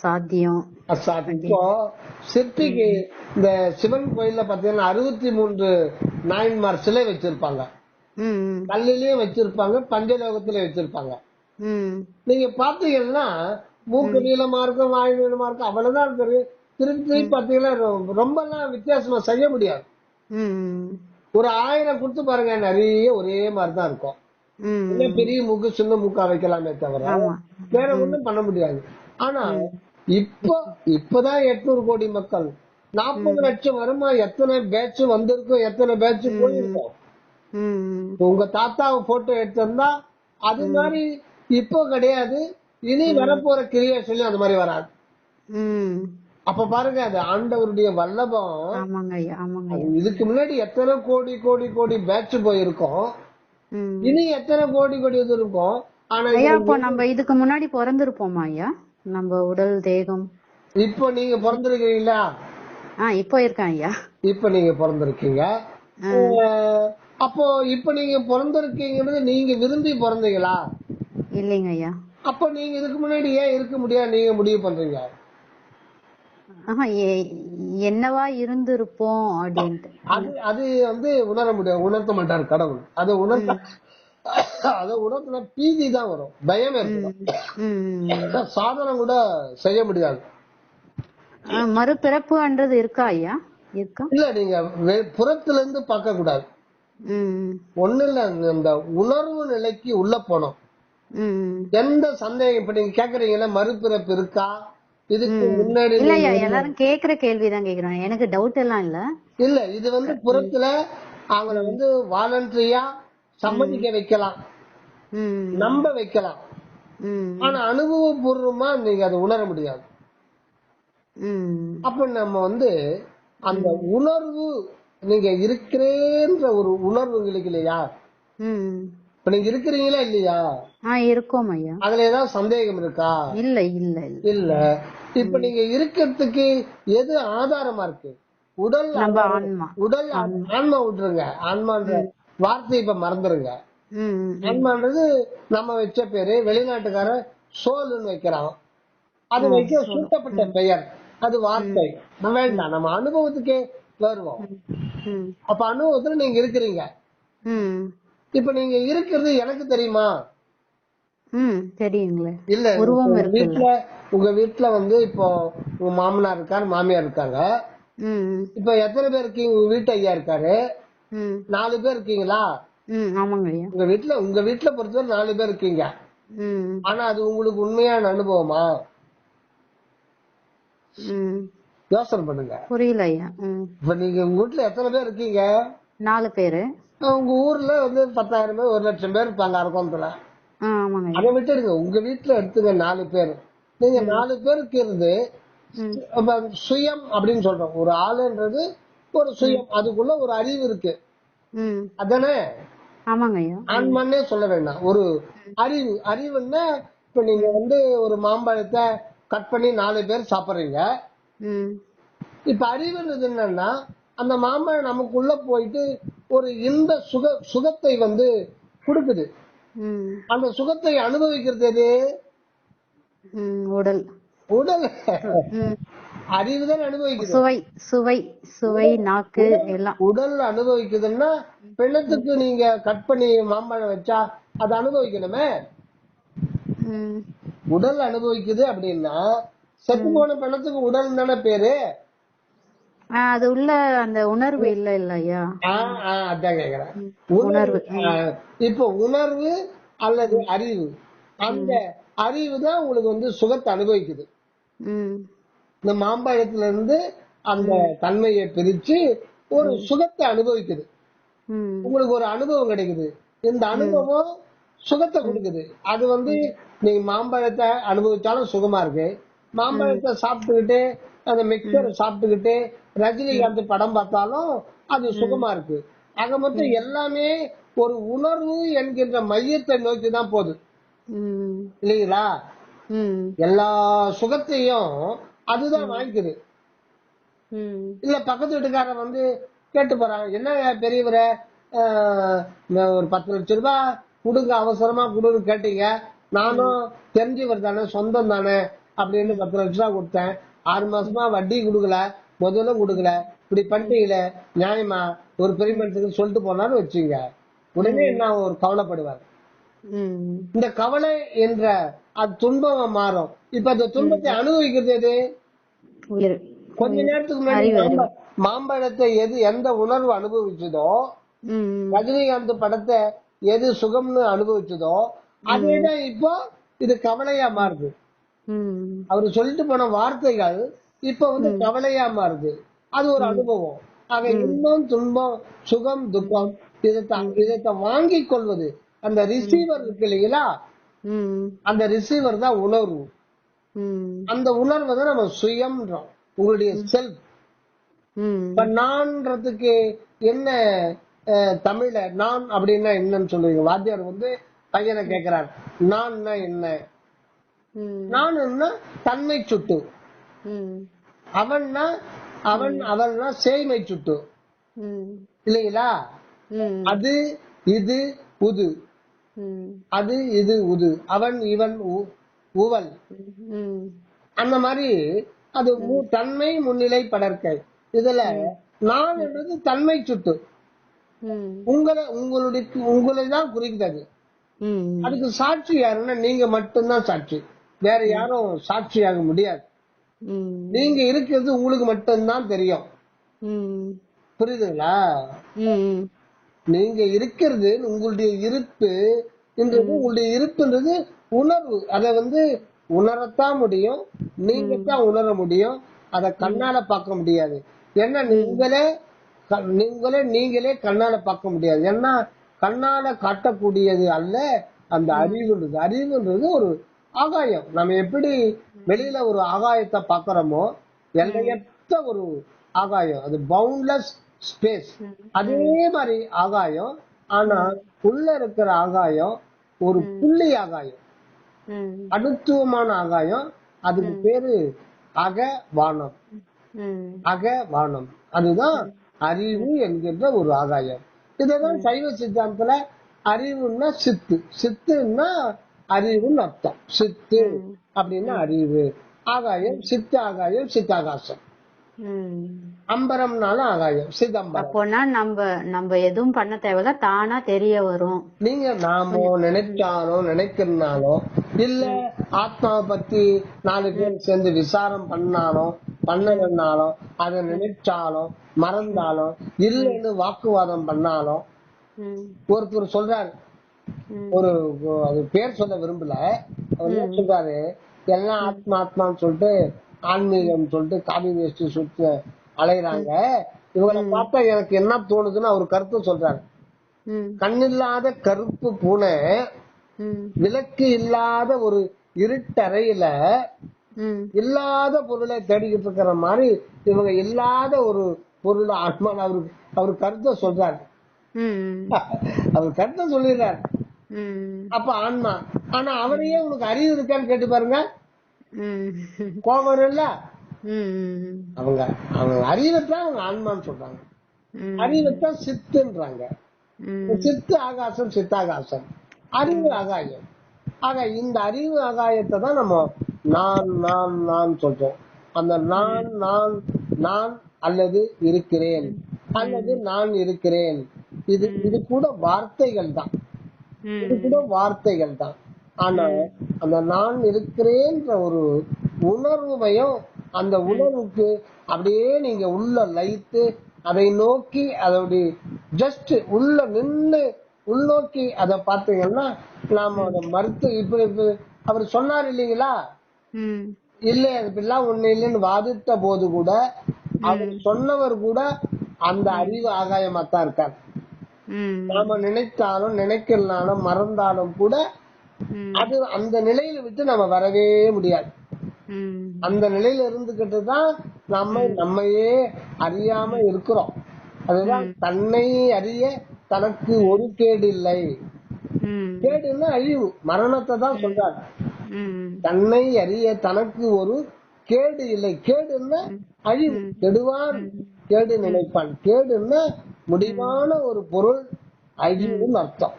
B: சாத்தியம்?
A: இப்போ சிற்பிக்கு இந்த சிவன் கோயில்ல பாத்தீங்கன்னா 63 நாயன்மார் சிலை வச்சிருப்பாங்க. கல்லிலயும் வச்சிருப்பாங்க, பஞ்சலோகத்திலயும் வச்சிருப்பாங்க. நீங்க பாத்தீங்கன்னா மூக்கு நீளமா இருக்கும், வாய் நீளமா இருக்கும், அவ்வளவுதான் தெரியும். திருப்பி பாத்தீங்கன்னா ரொம்ப எல்லாம் வித்தியாசமா செய்ய முடியாது. ஒரு 1000 கொடுத்து பாருங்க, நிறைய ஒரே மாதிரிதான் இருக்கும். பெரிய மூக்கு சின்ன மூக்கா வைக்கலாமே தவிர வேற ஒண்ணும் பண்ண முடியாது. ஆனா இப்பதான் 800 கோடி மக்கள், 40 லட்சம் வருமா, எத்தனை பேட்ச் வந்திருக்கும், எத்தனை பேட்ச் போயிருக்கும். உங்க தாத்தாவை போட்டோ எடுத்திருந்தா அது மாதிரி இப்போ கிடையாது, இனி வரப்போற கிரியேஷன்லயும் அது மாதிரி வராது. அப்ப பாருங்க, அது ஆண்டவருடைய வல்லபம். இதுக்கு முன்னாடி எத்தனை கோடி கோடி கோடி பேட்ச் போயிருக்கோம், இனி எத்தனை கோடி கோடி இது இருக்கும். ஆனா
B: இப்போ நம்ம இதுக்கு முன்னாடி பிறந்திருப்போமா ஐயா? நம்ம உடல் தேகம்
A: இப்போ நீங்க பிறந்திருக்கீங்களா?
B: இப்போ இருக்கேன் ஐயா.
A: இப்ப நீங்க பிறந்திருக்கீங்க. அப்போ இப்ப நீங்க பிறந்திருக்கீங்கிறது நீங்க விரும்பி பிறந்தீங்களா?
B: இல்லைங்க ஐயா.
A: அப்ப நீங்க இதுக்கு முன்னாடி ஏன் இருக்க முடியாது நீங்க முடிவு பண்றீங்க?
B: என்னவா இருந்திருப்போம் அப்படின்ட்டு
A: அது வந்து உணர முடியாது, உணர்த்த மாட்டாரு கடவுள். அதை உணர்த்தின பீதி தான் வரும், பயம் ஏற்படும், சாதனம் கூட செய்ய முடியாது.
B: மறுபிறப்புன்றது இருக்கா ஐயா? இருக்கா?
A: இல்ல, நீங்க புறத்துல இருந்து பார்க்க கூடாது. ஒண்ணு இல்ல, இந்த உணர்வு நிலைக்கு உள்ள போனோம். எந்த சந்தேகம், இப்ப நீங்க கேக்குறீங்கல்ல மறுபிறப்பு இருக்கா, இதுக்கு முன்னாடி
B: இல்லையா? எல்லாரும் கேக்குற கேள்விதான் கேக்குறாங்க, எனக்கு டவுட் எல்லாம் இல்ல.
A: இல்ல, இது வந்து புறத்துல அவங்கள வந்து வாலண்டரியா சம்மதிக்க வைக்கலாம், நம்ப வைக்கலாம். ஆனா அனுபவபூர்வமா நீங்க அதை உணர முடியாது. அப்ப நம்ம வந்து அந்த உணர்வு, நீங்க இருக்கிறேன்ற ஒரு உணர்வு உங்களுக்கு இல்லையா? இப்ப நீங்க இருக்கிறீங்களா இல்லையா?
B: இருக்கோம் ஐயா.
A: அதுல ஏதாவது சந்தேகம் இருக்கா?
B: இல்ல இல்ல இல்ல.
A: இப்ப நீங்க இருக்கிறதுக்கு எது ஆதாரமா இருக்கு? உடல், உடல், ஆன்மா விட்டுருங்க, ஆன்மான்ற வார்த்தை இப்ப மறந்துருங்க. ஆன்மான்றது நம்ம வச்ச பேரு, வெளிநாட்டுக்கார சோல்னு வைக்கிறான், அது வைக்க சூட்டப்பட்ட பெயர், அது வார்த்தை. வேண்டாம், நம்ம அனுபவத்துக்கே வருவோம். அப்ப அனுபவத்துல நீங்க இருக்கிறீங்க. இப்ப நீங்க இருக்கிறது எனக்கு தெரியுமா?
B: தெரியுங்களே.
A: இல்ல, உங்க வீட்டுல வந்து இப்போ உங்க மாமனார் இருக்காரு, மாமியார் இருக்காங்க. இப்ப எத்தனை பேர் இருக்கீங்க? உங்க வீட்டு ஐயா இருக்காரு, 4 பேர் இருக்கீங்களா? உங்க வீட்டுல பொறுத்தவரை 4 பேர் இருக்கீங்க. ஆனா அது உங்களுக்கு உண்மையான அனுபவமா? யோசனை பண்ணுங்க.
B: புரியல ஐயா.
A: இப்ப நீங்க உங்க வீட்டுல எத்தனை பேர் இருக்கீங்க?
B: 4 பேரு.
A: உங்க ஊர்ல வந்து 10,000 பேர், 1,00,000 பேர் இருப்பாங்க அரக்கோணத்துல. அதை விட்டுடுங்க, உங்க வீட்டுல எடுத்துங்க 4 பேர். நீங்க 4 பேருக்கு இருந்து சுயம் அப்படின்னு சொல்றோம். ஒரு ஆளுன்றது ஒரு சுயம், அதுக்குள்ள ஒரு அறிவு இருக்கு, அதானே? ஆன்மானே சொல்ல வேண்டாம், ஒரு அறிவு. அறிவுன்னா இப்ப நீங்க வந்து ஒரு மாம்பழத்தை கட் பண்ணி 4 பேர் சாப்பிடுறீங்க. இப்ப அறிவுன்றது என்னன்னா, அந்த மாம்பழம் நமக்குள்ள போயிட்டு ஒரு இந்த சுகத்தை வந்து கொடுக்குது. அந்த சுகத்தை அனுபவிக்கிறது எது?
B: உடல்.
A: உடல் அறிவுதான் அனுபவிக்குது.
B: சுவை சுவை சுவை நாக்கு எல்லாம்
A: உடல் அனுபவிக்குதுன்னா, பிணத்துக்கு நீங்க கட் பண்ணி மாம்பழம் வச்சா அது அனுபவிக்கணுமே. உடல் அனுபவிக்குது அப்படின்னா, செத்து போன பிணத்துக்கு உடல் தானே பேரு.
B: அது உள்ள அந்த உணர்வு இல்ல இல்லையா?
A: அதான் கேக்குறேன். உணர்வு. இப்ப உணர்வு அல்லது அறிவு, அந்த அறிவு தான் உங்களுக்கு வந்து சுகத்தை அனுபவிக்குது. இந்த மாம்பழத்துல இருந்து அந்த தன்மையை பிரிச்சு ஒரு சுகத்தை அனுபவிக்குது. உங்களுக்கு ஒரு அனுபவம் கிடைக்குது, இந்த அனுபவம் சுகத்தை கொடுக்குது. அது வந்து நீங்க மாம்பழத்தை அனுபவிச்சாலும் சுகமா இருக்கு, மாம்பழத்தை சாப்பிட்டுக்கிட்டு அந்த மிக்சரை சாப்பிட்டுக்கிட்டு ரஜினிகாந்த் படம் பார்த்தாலும் அது சுகமா இருக்கு. ஆக மொத்தம் எல்லாமே ஒரு உணர்வு என்கின்ற மையத்தை நோக்கி தான் போகுது, இல்லைங்களா? எல்லா சுகத்தையும் அதுதான் வாங்கிக்குது. இல்ல பக்கத்து வீட்டுக்காரன் வந்து கேட்டு போறான், என்ன பெரியவரை ஒரு 10 லட்சம் ரூபாய் கொடுங்க, அவசரமா கொடுன்னு கேட்டீங்க, நானும் தெரிஞ்சவர் தானே, சொந்தம் தானே அப்படின்னு 10 லட்சம் ரூபாய் கொடுத்தேன், 6 மாசமா வட்டி கொடுக்கல, முதல்ல கொடுக்கல, இப்படி பண்ணிட்டீங்களே நியாயமா? ஒரு பெரிய மனுஷனுக்கு சொல்லிட்டு போனான்னு வச்சுங்க, உடனே நான் ஒரு கவலைப்படுவார். இந்த கவலை என்ற அது துன்பம் மாறும். இப்ப அந்த துன்பத்தை அனுபவிக்கிறது எது? கொஞ்ச நேரத்துக்கு முன்னாடி மாம்பழத்தை எந்த உணர்வு அனுபவிச்சதோ, ரஜினிகாந்த் படத்தை எது சுகம்னு அனுபவிச்சதோ அதேதான் இப்போ இது கவலையா மாறுது. அவரு சொல்லிட்டு போன வார்த்தைகள் இப்ப வந்து கவலையா மாறுது. அது ஒரு அனுபவம். ஆக இன்பம் துன்பம் சுகம் துக்கம் இதை வாங்கி கொள்வது அந்த ரிசீவர் இருக்கு இல்லைங்களா, அந்த ரிசீவர் தான் உணர்வு. அந்த உணர்வை தான் நம்ம சுயம்ன்றோம், உங்களுடைய செல்ஃப். இப்ப நான்றதுக்கு என்ன தமிழ்ல நான் அப்படின்னா என்னன்னு சொல்லுவீங்க? வாத்தியார் வந்து பையனை கேட்கிறார், நான்னா என்ன? நானுன்னா தன்மை சுட்டு, அவன்னா அவன்னா சேய்மை சுட்டு இல்லைங்களா? அது இது உது, அது இது உது, அவன் இவன் உவல், அந்த மாதிரி அது தன்மை முன்னிலை படற்கை. இதுல நான் என்றது தன்மை சுட்டு, உங்களை தான் குறிக்கிறது. அதுக்கு சாட்சி யாருன்னா நீங்க மட்டும்தான் சாட்சி, வேற யாரும் சாட்சியாக முடியாது. நீங்க இருக்கிறது உங்களுக்கு மட்டும்தான் தெரியும். புரியுதுங்களா? நீங்க இருக்கிறது உங்களுடைய இருப்பு, உங்களுடைய இருப்புன்றது உணர்வு. அதை வந்து உணரத்தான் முடியும், நீங்க தான் உணர முடியும். அத கண்ணால பார்க்க முடியாது. ஏன்னா நீங்களே கண்ணால பார்க்க முடியாது. ஏன்னா கண்ணால காட்டக்கூடியது அல்ல அந்த அறிவுன்றது. அறிவுன்றது ஒரு ஆகாயம். நம்ம எப்படி வெளியில ஒரு ஆகாயத்தை பாக்குறோமோ, எல்லையற்ற ஒரு ஆகாயம், அது பவுண்ட்லெஸ் ஸ்பேஸ், அதே மாதிரி ஆகாயம். ஆனா உள்ள இருக்கிற ஆகாயம் ஒரு புள்ளி ஆகாயம், அனுத்துவமான ஆகாயம். அதுக்கு பேரு அகவானம். அகவானம் அதுதான் அறிவு என்கின்ற ஒரு ஆகாயம். இதுதான் சைவ சித்தாந்தத்துல அறிவுன்னா சித்து, சித்துன்னா அறிவுன்னு அர்த்தம். சித்து அப்படின்னா அறிவு, ஆகாயம் சித்து, ஆகாயம் சித்தாகாசம், அம்பரம்னாலும் ஆகாயம் சிதம்பரம்.
B: அப்போனா நம்ம எதுவும் பண்ண தேவையில்ல, தானா தெரிய வரும்.
A: நீங்க நாமோ நினைச்சாலும் நினைக்கிறனாலும் இல்ல ஆத்மாவை பத்தி 4 பேர் சேர்ந்து விசாரம் பண்ணாலும் பண்ணலன்னாலும், அதை நினைச்சாலும் மறந்தாலும் இல்லைன்னு வாக்குவாதம் பண்ணாலும். ஒருத்தர் சொல்றாரு, ஒரு அது பேர் சொல்ல விரும்பல, அவர் சொல்றாரு, எல்லாம் ஆத்மா ஆத்மான்னு சொல்லிட்டு ஆன்மீகம் சொல்லிட்டு காபி வேஸ்ட் சுட்டு அலைகிறாங்க. இவங்களை பார்த்தா எனக்கு என்ன தோணுதுன்னு அவர் கருத்து சொல்றாரு. கண்ணில்லாத கருப்பு பூனை விளக்கு இல்லாத ஒரு இருட்டறையில இல்லாத பொருளை தேடிக்கிட்டு இருக்கிற மாதிரி இவங்க இல்லாத ஒரு பொருள் ஆத்மான் அவரு கருத்தை சொல்றாரு. அவர் கருத்தை சொல்லிடுறாரு. அப்ப ஆன்மா. ஆனா அவரையே உனக்கு அறிவு இருக்கான்னு கேட்டு பாருங்க, கோபம் இல்ல. அவங்க அறிவைத்தான் அவங்க ஆன்மான்னு சொல்றாங்க, அறிவைத்தான் சித்துன்றாங்க. சித்து ஆகாசம், சித்தாகாசம், அறிவு ஆகாயம். ஆக இந்த அறிவு ஆகாயத்தை தான் நம்ம நான் நான் நான் சொல்றோம். அந்த நான் நான் நான் அல்லது இருக்கிறேன் அல்லது நான் இருக்கிறேன், இது கூட வார்த்தைகள் தான், இது கூட வார்த்தைகள் தான். ஆனா அந்த நான் இருக்கிறேன்ற ஒரு உணர்வுமையும், அந்த உணர்வுக்கு அப்படியே நீங்க உள்ள லயித்து அதை நோக்கி அதோடைய ஜஸ்ட் உள்ள நின்று உள்நோக்கி அதை பார்த்தீங்கன்னா நாம அதை மறுத்து இப்ப அவர் சொன்னார் இல்லைங்களா, இல்லை அதுக்கெல்லாம் ஒண்ணு இல்லைன்னு வாதிட்ட போது கூட அவர் சொன்னவர் கூட அந்த அறிவு ஆகாயமாத்தான் இருக்கார். நாம நினைத்தாலும் நினைக்கலாலும் மறந்தாலும் கூட அது அந்த நிலையில விட்டு நம்ம வரவே முடியாது. அந்த நிலையில இருந்துகிட்டு தான் நம்மையே அறியாம இருக்கிறோம். அதுதான் தன்னை அறிய தனக்கு ஒரு கேடு இல்லை. கேடுன்னா அழிவு, மரணத்தை தான் சொல்றாரு. தன்னை அறிய தனக்கு ஒரு கேடு இல்லை. கேடுன்னா அழிவு, கெடுவான் கேடு நினைப்பான். கேடுன்னா முடிவான ஒரு பொருள், அழிவுன்னு அர்த்தம்.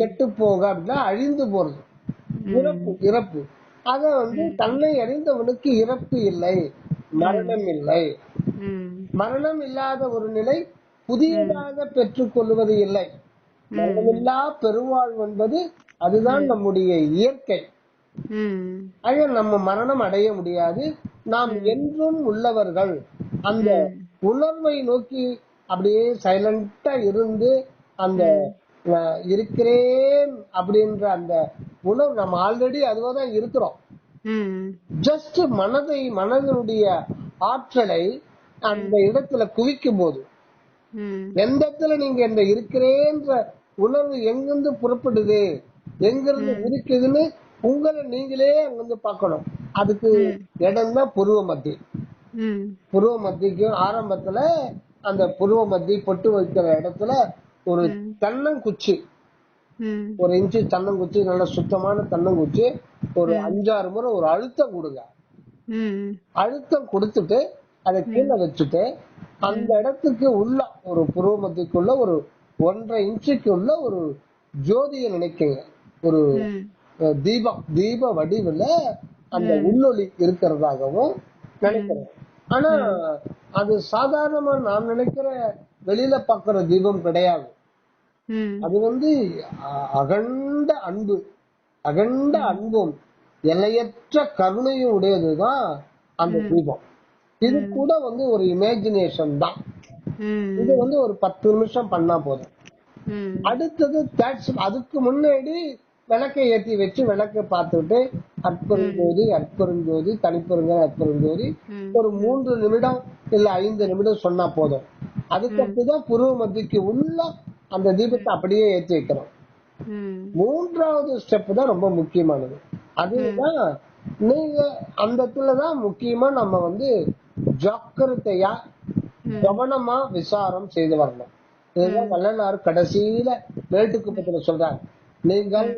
A: கெட்டு போக அப்படின்னா அழிந்து போறது, இறப்பு இறப்பு. அத வந்து தன்னை அறிந்தவனுக்கு இறப்பு இல்லை, மரணம் இல்லை. மரணம் இல்லாத ஒரு நிலை புதியதாக பெற்றுக் கொள்வது இல்லை. மரணமில்லா பெருவாழ்வு என்பது அதுதான் நம்முடைய இயற்கை. ஆக நம்ம மரணம் அடைய முடியாது. நாம் என்றும் உள்ளவர்கள். அந்த உணர்வை நோக்கி அப்படியே சைலண்டா இருந்து அந்த இருக்கிறேன் அப்படின்ற அந்த உணர்வு நம்ம ஆல்ரெடி அதுவாதான் இருக்கிறோம். ஜஸ்ட் மனதனுடைய ஆற்றலை அந்த இடத்துல குவிக்கும் போது, எந்த இடத்துல நீங்க இந்த இருக்கிறேன்ற உணர்வு எங்கிருந்து புறப்படுது, எங்கிருந்து இருக்குதுன்னு உங்களை நீங்களே அங்கிருந்து பார்க்கணும். அதுக்கு இடம் தான் புருவ மத்தி. புருவ மத்திக்கு ஆரம்பத்துல அந்த புருவ மத்தி பொட்டு வைக்கிற இடத்துல ஒரு தென்னங்குச்சி, ஒரு இன்ச்சு தென்னங்குச்சி, நல்ல சுத்தமான தென்னங்குச்சி, ஒரு 5-6 முறை ஒரு அழுத்தம் கொடுங்க. அழுத்தம் கொடுத்துட்டு அதை கீழே வச்சுட்டு அந்த இடத்துக்கு உள்ள ஒரு புருவ மத்திக்குள்ள ஒரு 1.5 இன்ச்சுக்கு உள்ள ஒரு ஜோதியை நினைக்குங்க. ஒரு தீப வடிவுல அந்த உள்ளொளி இருக்கிறதாகவும் நினைக்கிறேன். ஆனா அது சாதாரணமா நான் நினைக்கிற வெளியில பாக்குற தீபம் கிடையாது. அது அகண்ட அன்பு, அகண்ட அன்பும் எல்லையற்ற கருணையும் உடையதுதான் அந்த தீபம். இது கூட ஒரு இமேஜினேஷன் தான். இது ஒரு 10 நிமிஷம் பண்ணா போதும். அடுத்தது அதுக்கு முன்னாடி விளக்கை ஏற்றி வச்சு விளக்கை பார்த்துட்டு அற்பெருஞ்சோதி அற்பெருஞ்சோதி தனிப்பெருங்கல் அற்பெருஞ்சோதி ஒரு 3 நிமிடம் இல்ல 5 நிமிடம் சொன்னா போதும். அதுக்கப்புறம் புருவ மத்திக்கு உள்ள அந்த தீபத்தை அப்படியே ஏற்றி வைக்கிறோம். 3வது ஸ்டெப் தான் ரொம்ப முக்கியமானது. அதுதான் நீங்க அந்த இடத்துலதான் முக்கியமா நம்ம ஜாக்கிரதையா கவனமா விசாரம் செய்து வரணும். இதுதான் வள்ளலார் கடைசியில வேட்டுக்குப்பத்துல சொல்றாங்க. நீங்கள்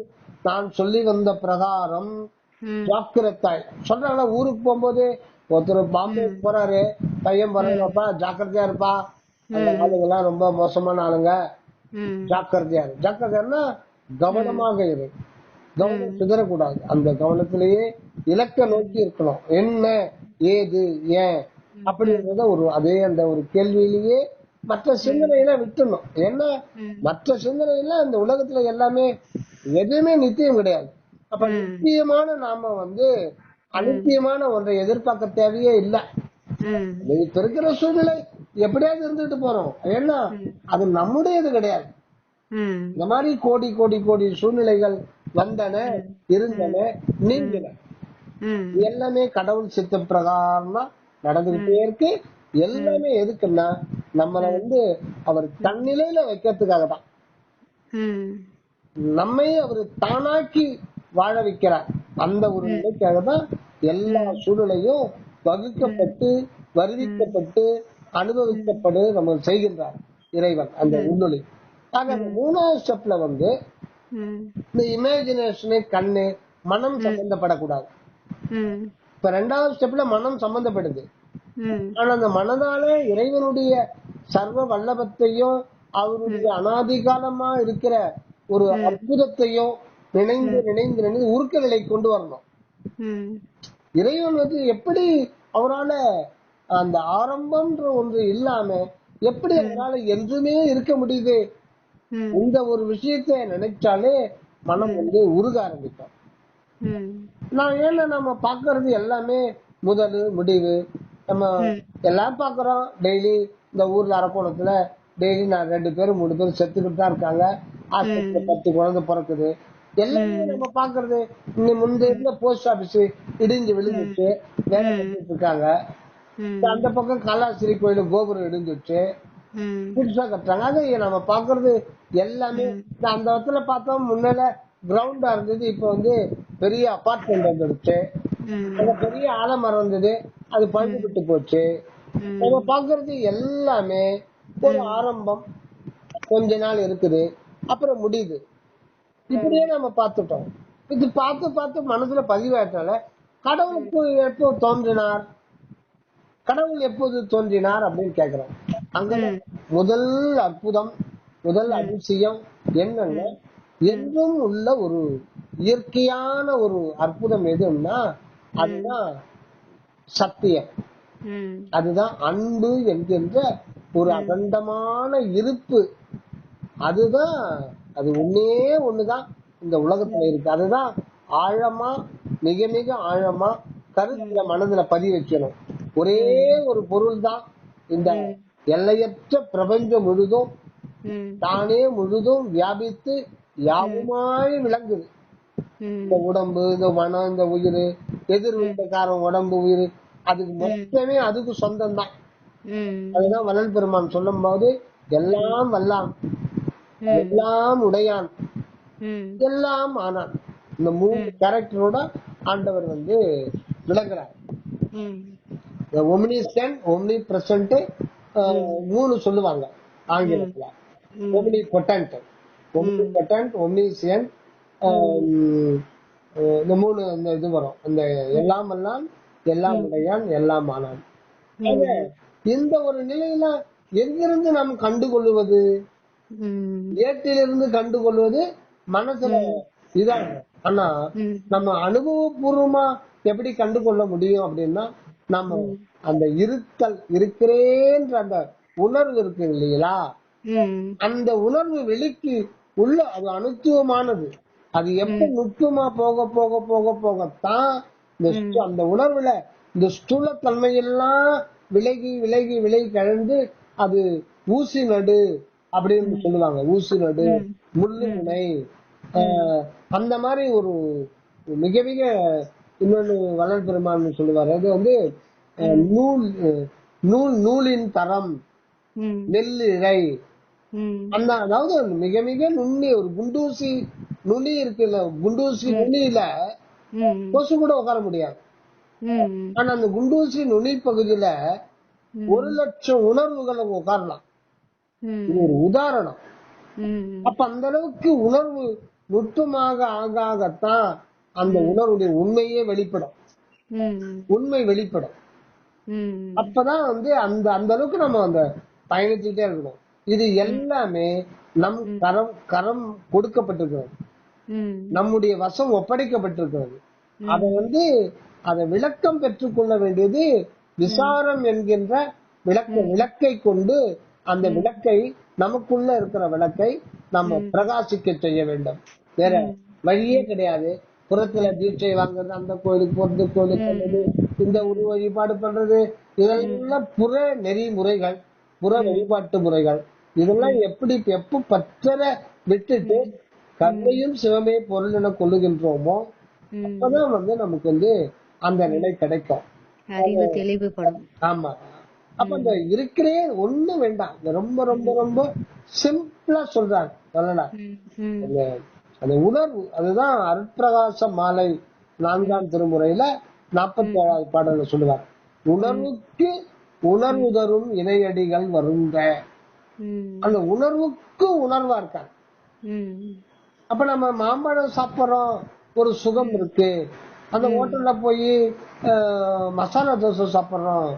A: நான் சொல்லி வந்த பிரகாரம் ஜாக்கிரதாய் சொல்றாங்க. ஊருக்கு போகும்போது ஒருத்தர் பாம்பே போறாரு, பையன் போறாருப்பா ஜாக்கிரதையா இருப்பா, அந்த ஆளுங்கெல்லாம் ரொம்ப மோசமான ஆளுங்க, ஜாக்கிரதையா இரு. ஜாக்கிரதையா கவனமாக இரு, கவனம் சிதறக்கூடாது. அந்த கவனத்திலேயே இலக்க நோக்கி இருக்கணும். என்ன ஏது ஏன் அப்படின்றத அதே அந்த ஒரு கேள்வியிலேயே மற்ற சிந்தனையில விட்டுணும். ஏன்னா மற்ற சிந்தனையில இந்த உலகத்துல எல்லாமே எதுவுமே நித்தியம் கிடையாது. அப்ப நித்தியமான நாம அனித்தியமான ஒன்றை எதிர்பார்க்க தேவையே இல்லை. இப்ப இருக்கிற சூழ்நிலை எப்படியாவது இருந்துட்டு போறோம். ஏன்னா அது நம்முடையது கிடையாது. இந்த மாதிரி கோடி கோடி கோடி சூழ்நிலைகள் வந்தன, இருந்தன, நீங்கின. எல்லாமே கடவுள் சித்த பிரகாரம் தான் நடந்துகிட்டே இருக்கு. எல்லாமே எதுக்குன்னா நம்மள அவர் தன்னிலையில வைக்கிறதுக்காக தான். நம்மை அவர் தானாக்கி வாழ வைக்கிறார். அந்த ஒரு நிலைக்காக தான் எல்லா சூழ்நிலையும் வகுக்கப்பட்டு வருவிக்கப்பட்டு அனுபவிக்கப்படு நம்ம செய்கின்றார் இறைவன் அந்த உள்ளொளி. ஆக 3வது ஸ்டெப்ல இந்த இமேஜினேஷனு கண்ணு மனம் சம்பந்தப்படக்கூடாது. இப்ப 2வது ஸ்டெப்ல மனம் சம்பந்தப்படுது. ஆனா அந்த மனதால இறைவனுடைய சர்வ வல்லபத்தையும் அவருடைய அனாதிகாலமா இருக்கிற ஒரு அற்புதத்தையும் நினைந்து நினைந்து நினைந்து உருக்க நிலை கொண்டு வரணும். இறைவன் எப்படி அவரால அந்த ஆரம்பம்ன்ற ஒன்று இல்லாம எப்படி அவரால் என்றுமே இருக்க முடியுது? இந்த ஒரு விஷயத்தை நினைச்சாலே மனம் உருக ஆரம்பிக்கும். ஏன்னா நம்ம பாக்குறது எல்லாமே முதல் முடிவு. நம்ம எல்லாம் பாக்குறோம். டெய்லி இந்த ஊர்ல அரக்கோணத்துல டெய்லி 2 பேரும் 3 பேரும் செத்துக்கிட்டு தான் இருக்காங்க. ஆஸ்பத்திரியில 10 குழந்தை பிறக்குது. எல்லாமே நம்ம பாக்குறது. முந்தைய இருந்த போஸ்ட் ஆபீஸ் இடிஞ்சு விழுந்துச்சு, வேலை பண்ணிட்டு இருக்காங்க. அந்த பக்கம் கலாசிரி கோயில கோபுரம் இடிஞ்சிச்சு, புதுசா கட்டுறாங்க. அது நம்ம பாக்குறது எல்லாமே. அந்த இடத்துல பார்த்தோம், முன்னால கிரவுண்டா இருந்தது, இப்ப பெரிய அபார்ட்மெண்ட் வந்துடுச்சு. பெரிய ஆலமரம் இருந்தது, அது பழுது விட்டு போச்சு. நம்ம பாக்குறது எல்லாமே ஒரு ஆரம்பம், கொஞ்ச நாள் இருக்குது, அப்புறம் முடியுது. இப்படியே நம்ம பார்த்துட்டோம். இது பார்த்து பார்த்து மனசுல பதிவாயிட்டால கடவுளுக்கு எப்போ தோன்றினார், கடவுள் எப்போது தோன்றினார் அப்படின்னு கேக்குறோம். அங்க முதல் அற்புதம், முதல் அதிசயம் என்னன்னா, என்றும் உள்ள ஒரு இயற்கையான ஒரு அற்புதம் எதுன்னா அதுதான் சத்தியம். அதுதான் அன்பு என்கின்ற ஒரு அகண்டமான இருப்பு. அதுதான், அது ஒண்ணுதான் இந்த உலகத்துல இருக்கு. அதுதான் ஆழமா, மிக மிக ஆழமா கருத்துல மனதுல பதிவு வைக்கணும். ஒரே ஒரு பொருள் தான் இந்த எல்லையற்ற பிரபஞ்சம் முழுதும் தானே முழுதும் வியாபித்து யாவுமாய் விளங்குது. இந்த உடம்பு, இந்த மனம், இந்த உயிர், எதிர்விந்தக்காரன் உடம்பு உயிர், அதுக்கு மொத்தமே அதுக்கு சொந்தம் தான். அதுதான் வள்ளல் பெருமான் சொல்லும் போது எல்லாம் வல்லான், எல்லாம் உடையான், எல்லாம் ஆனான். இந்த 3 கேரக்டரோட ஆண்டவர் விளங்குறார். ஒம்னிசென்ட், ஒம்னி பிரசன்ட் 3 சொல்லுவாங்க ஆங்கிலத்துல. ஒம்னி பொட்டன்ட், ஒம்னிசென்ட், இந்த 3 இது வரும். இந்த எல்லாம் வல்லான், எல்லாம் உடையான், எல்லாம் ஆனான். இந்த ஒரு நிலையில எங்கிருந்து நாம் கண்டுகொள்வது? ஏட்டிலிருந்து கண்டுகொள்வது மனசுல இதான். ஆனா நம்ம அனுபவபூர்வமா எப்படி கண்டுகொள்ள முடியும் அப்படின்னா, நம்ம அந்த இருத்தல், இருக்கிறேன்ற அந்த உணர்வு இருக்கு இல்லையா, அந்த உணர்வு வெளிக்கு உள்ள அது அனுத்துவமானது. அது எப்ப நுட்பமா போக போக போக போகத்தான் அந்த உணர்வுல இந்த ஸ்தூலத்தன்மையெல்லாம் விலகி விலகி விலகி கலந்து அது ஊசி நடு அப்படின்னு சொல்லுவாங்க. ஊசி நடு, முள்ளு முனை, அந்த மாதிரி ஒரு மிக மிக இன்னொன்னு வள்ளல் பெருமான் சொல்லுவாரு. அது நூலின் தரம், நெல்லிழை, அந்த அதாவது மிக மிக நுண்ணி ஒரு குண்டூசி நுனி இருக்குல்ல, குண்டூசி நுனியில கொசு கூட உட்கார முடியாது. ஆனா அந்த குண்டூசி நுனி பகுதியில 1,00,000 உணர்வுகளை உட்காரலாம். இது ஒரு உதாரணம். அப்ப அந்த அளவுக்கு உணர்வு நுட்பமாக ஆகத்தான் அந்த உணர்வுடைய உண்மையே வெளிப்படும். உண்மை வெளிப்படும். அப்பதான் அந்த அந்த அளவுக்கு நம்ம அந்த பயணிச்சுட்டே இருக்கணும். இது எல்லாமே நம் கரம் கொடுக்கப்பட்டிருக்கிறது, நம்முடைய வசம் ஒப்படைக்கப்பட்டிருக்கிறது. அதை விளக்கம் பெற்றுக்கொள்ள வேண்டியது விசாரம் என்கின்ற விளக்கை கொண்டு அந்த விளக்கை, நமக்குள்ள இருக்கிற விளக்கை நம்ம பிரகாசிக்க செய்ய வேண்டும். வேற வழியே கிடையாது. புறத்துல தீட்சை வாங்குறது, அந்த கோயிலுக்கு போறது, கோயிலுக்கு இந்த உருவ வழிபாடு பண்றது, இதெல்லாம் புற நெறிமுறைகள், புற வழிபாட்டு முறைகள். இதெல்லாம் எப்ப பற்றற விட்டுட்டு கண்ணையும் சிவமே பொருள் என கொள்ளுகின்றோமோ அப்பதான் நமக்கு அந்த நிலை கிடைக்கும்,
B: அறிவு தெளிவுபடும்.
A: ஆமா. அப்ப அந்த இருக்கிறே ஒண்ணு வேண்டாம், ரொம்ப ரொம்ப ரொம்ப சிம்பிளா சொல்றாங்க சொல்லலாம். அந்த உணர்வு, அதுதான் அருட்பிரகாச மாலை 4ஆம் திருமுறையில 47வது பாடல சொல்லுவார். உணர்வுக்கு உணர்வு தரும் இணையடிகள் வருங்க. அந்த உணர்வுக்கு உணர்வா இருக்காங்க. அப்ப நம்ம மாம்பழம் சாப்பிடுறோம், ஒரு சுகம் இருக்கு. அந்த ஹோட்டல்ல போய் மசாலா தோசை சாப்பிடுறோம்,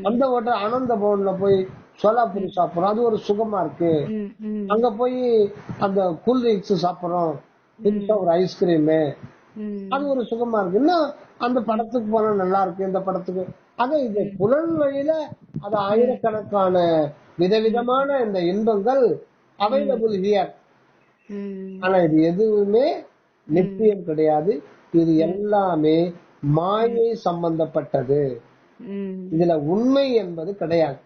A: அந்த ஹோட்டல் ஆனந்த பவன்ல போய் சோலாபூரி சாப்பிடுறோம், அது ஒரு சுகமா இருக்கு. அங்க போய் அந்த கூல்ட்ரிங்க்ஸ் சாப்பிடுறோம், புதுசா ஒரு ஐஸ்கிரீம், அது ஒரு சுகமா இருக்கு. இன்னும் அந்த படத்துக்கு போனா நல்லா இருக்கு, இந்த படத்துக்கு. ஆக இது புலன் வழியில அது ஆயிரக்கணக்கான விதவிதமான இந்த இன்பங்கள் அவைலபிள் ஹியர். ஆனா இது எதுவுமே நிச்சயம் கிடையாது. இது எல்லாமே மாயை சம்பந்தப்பட்டது. இதுல உண்மை என்பது கிடையாது.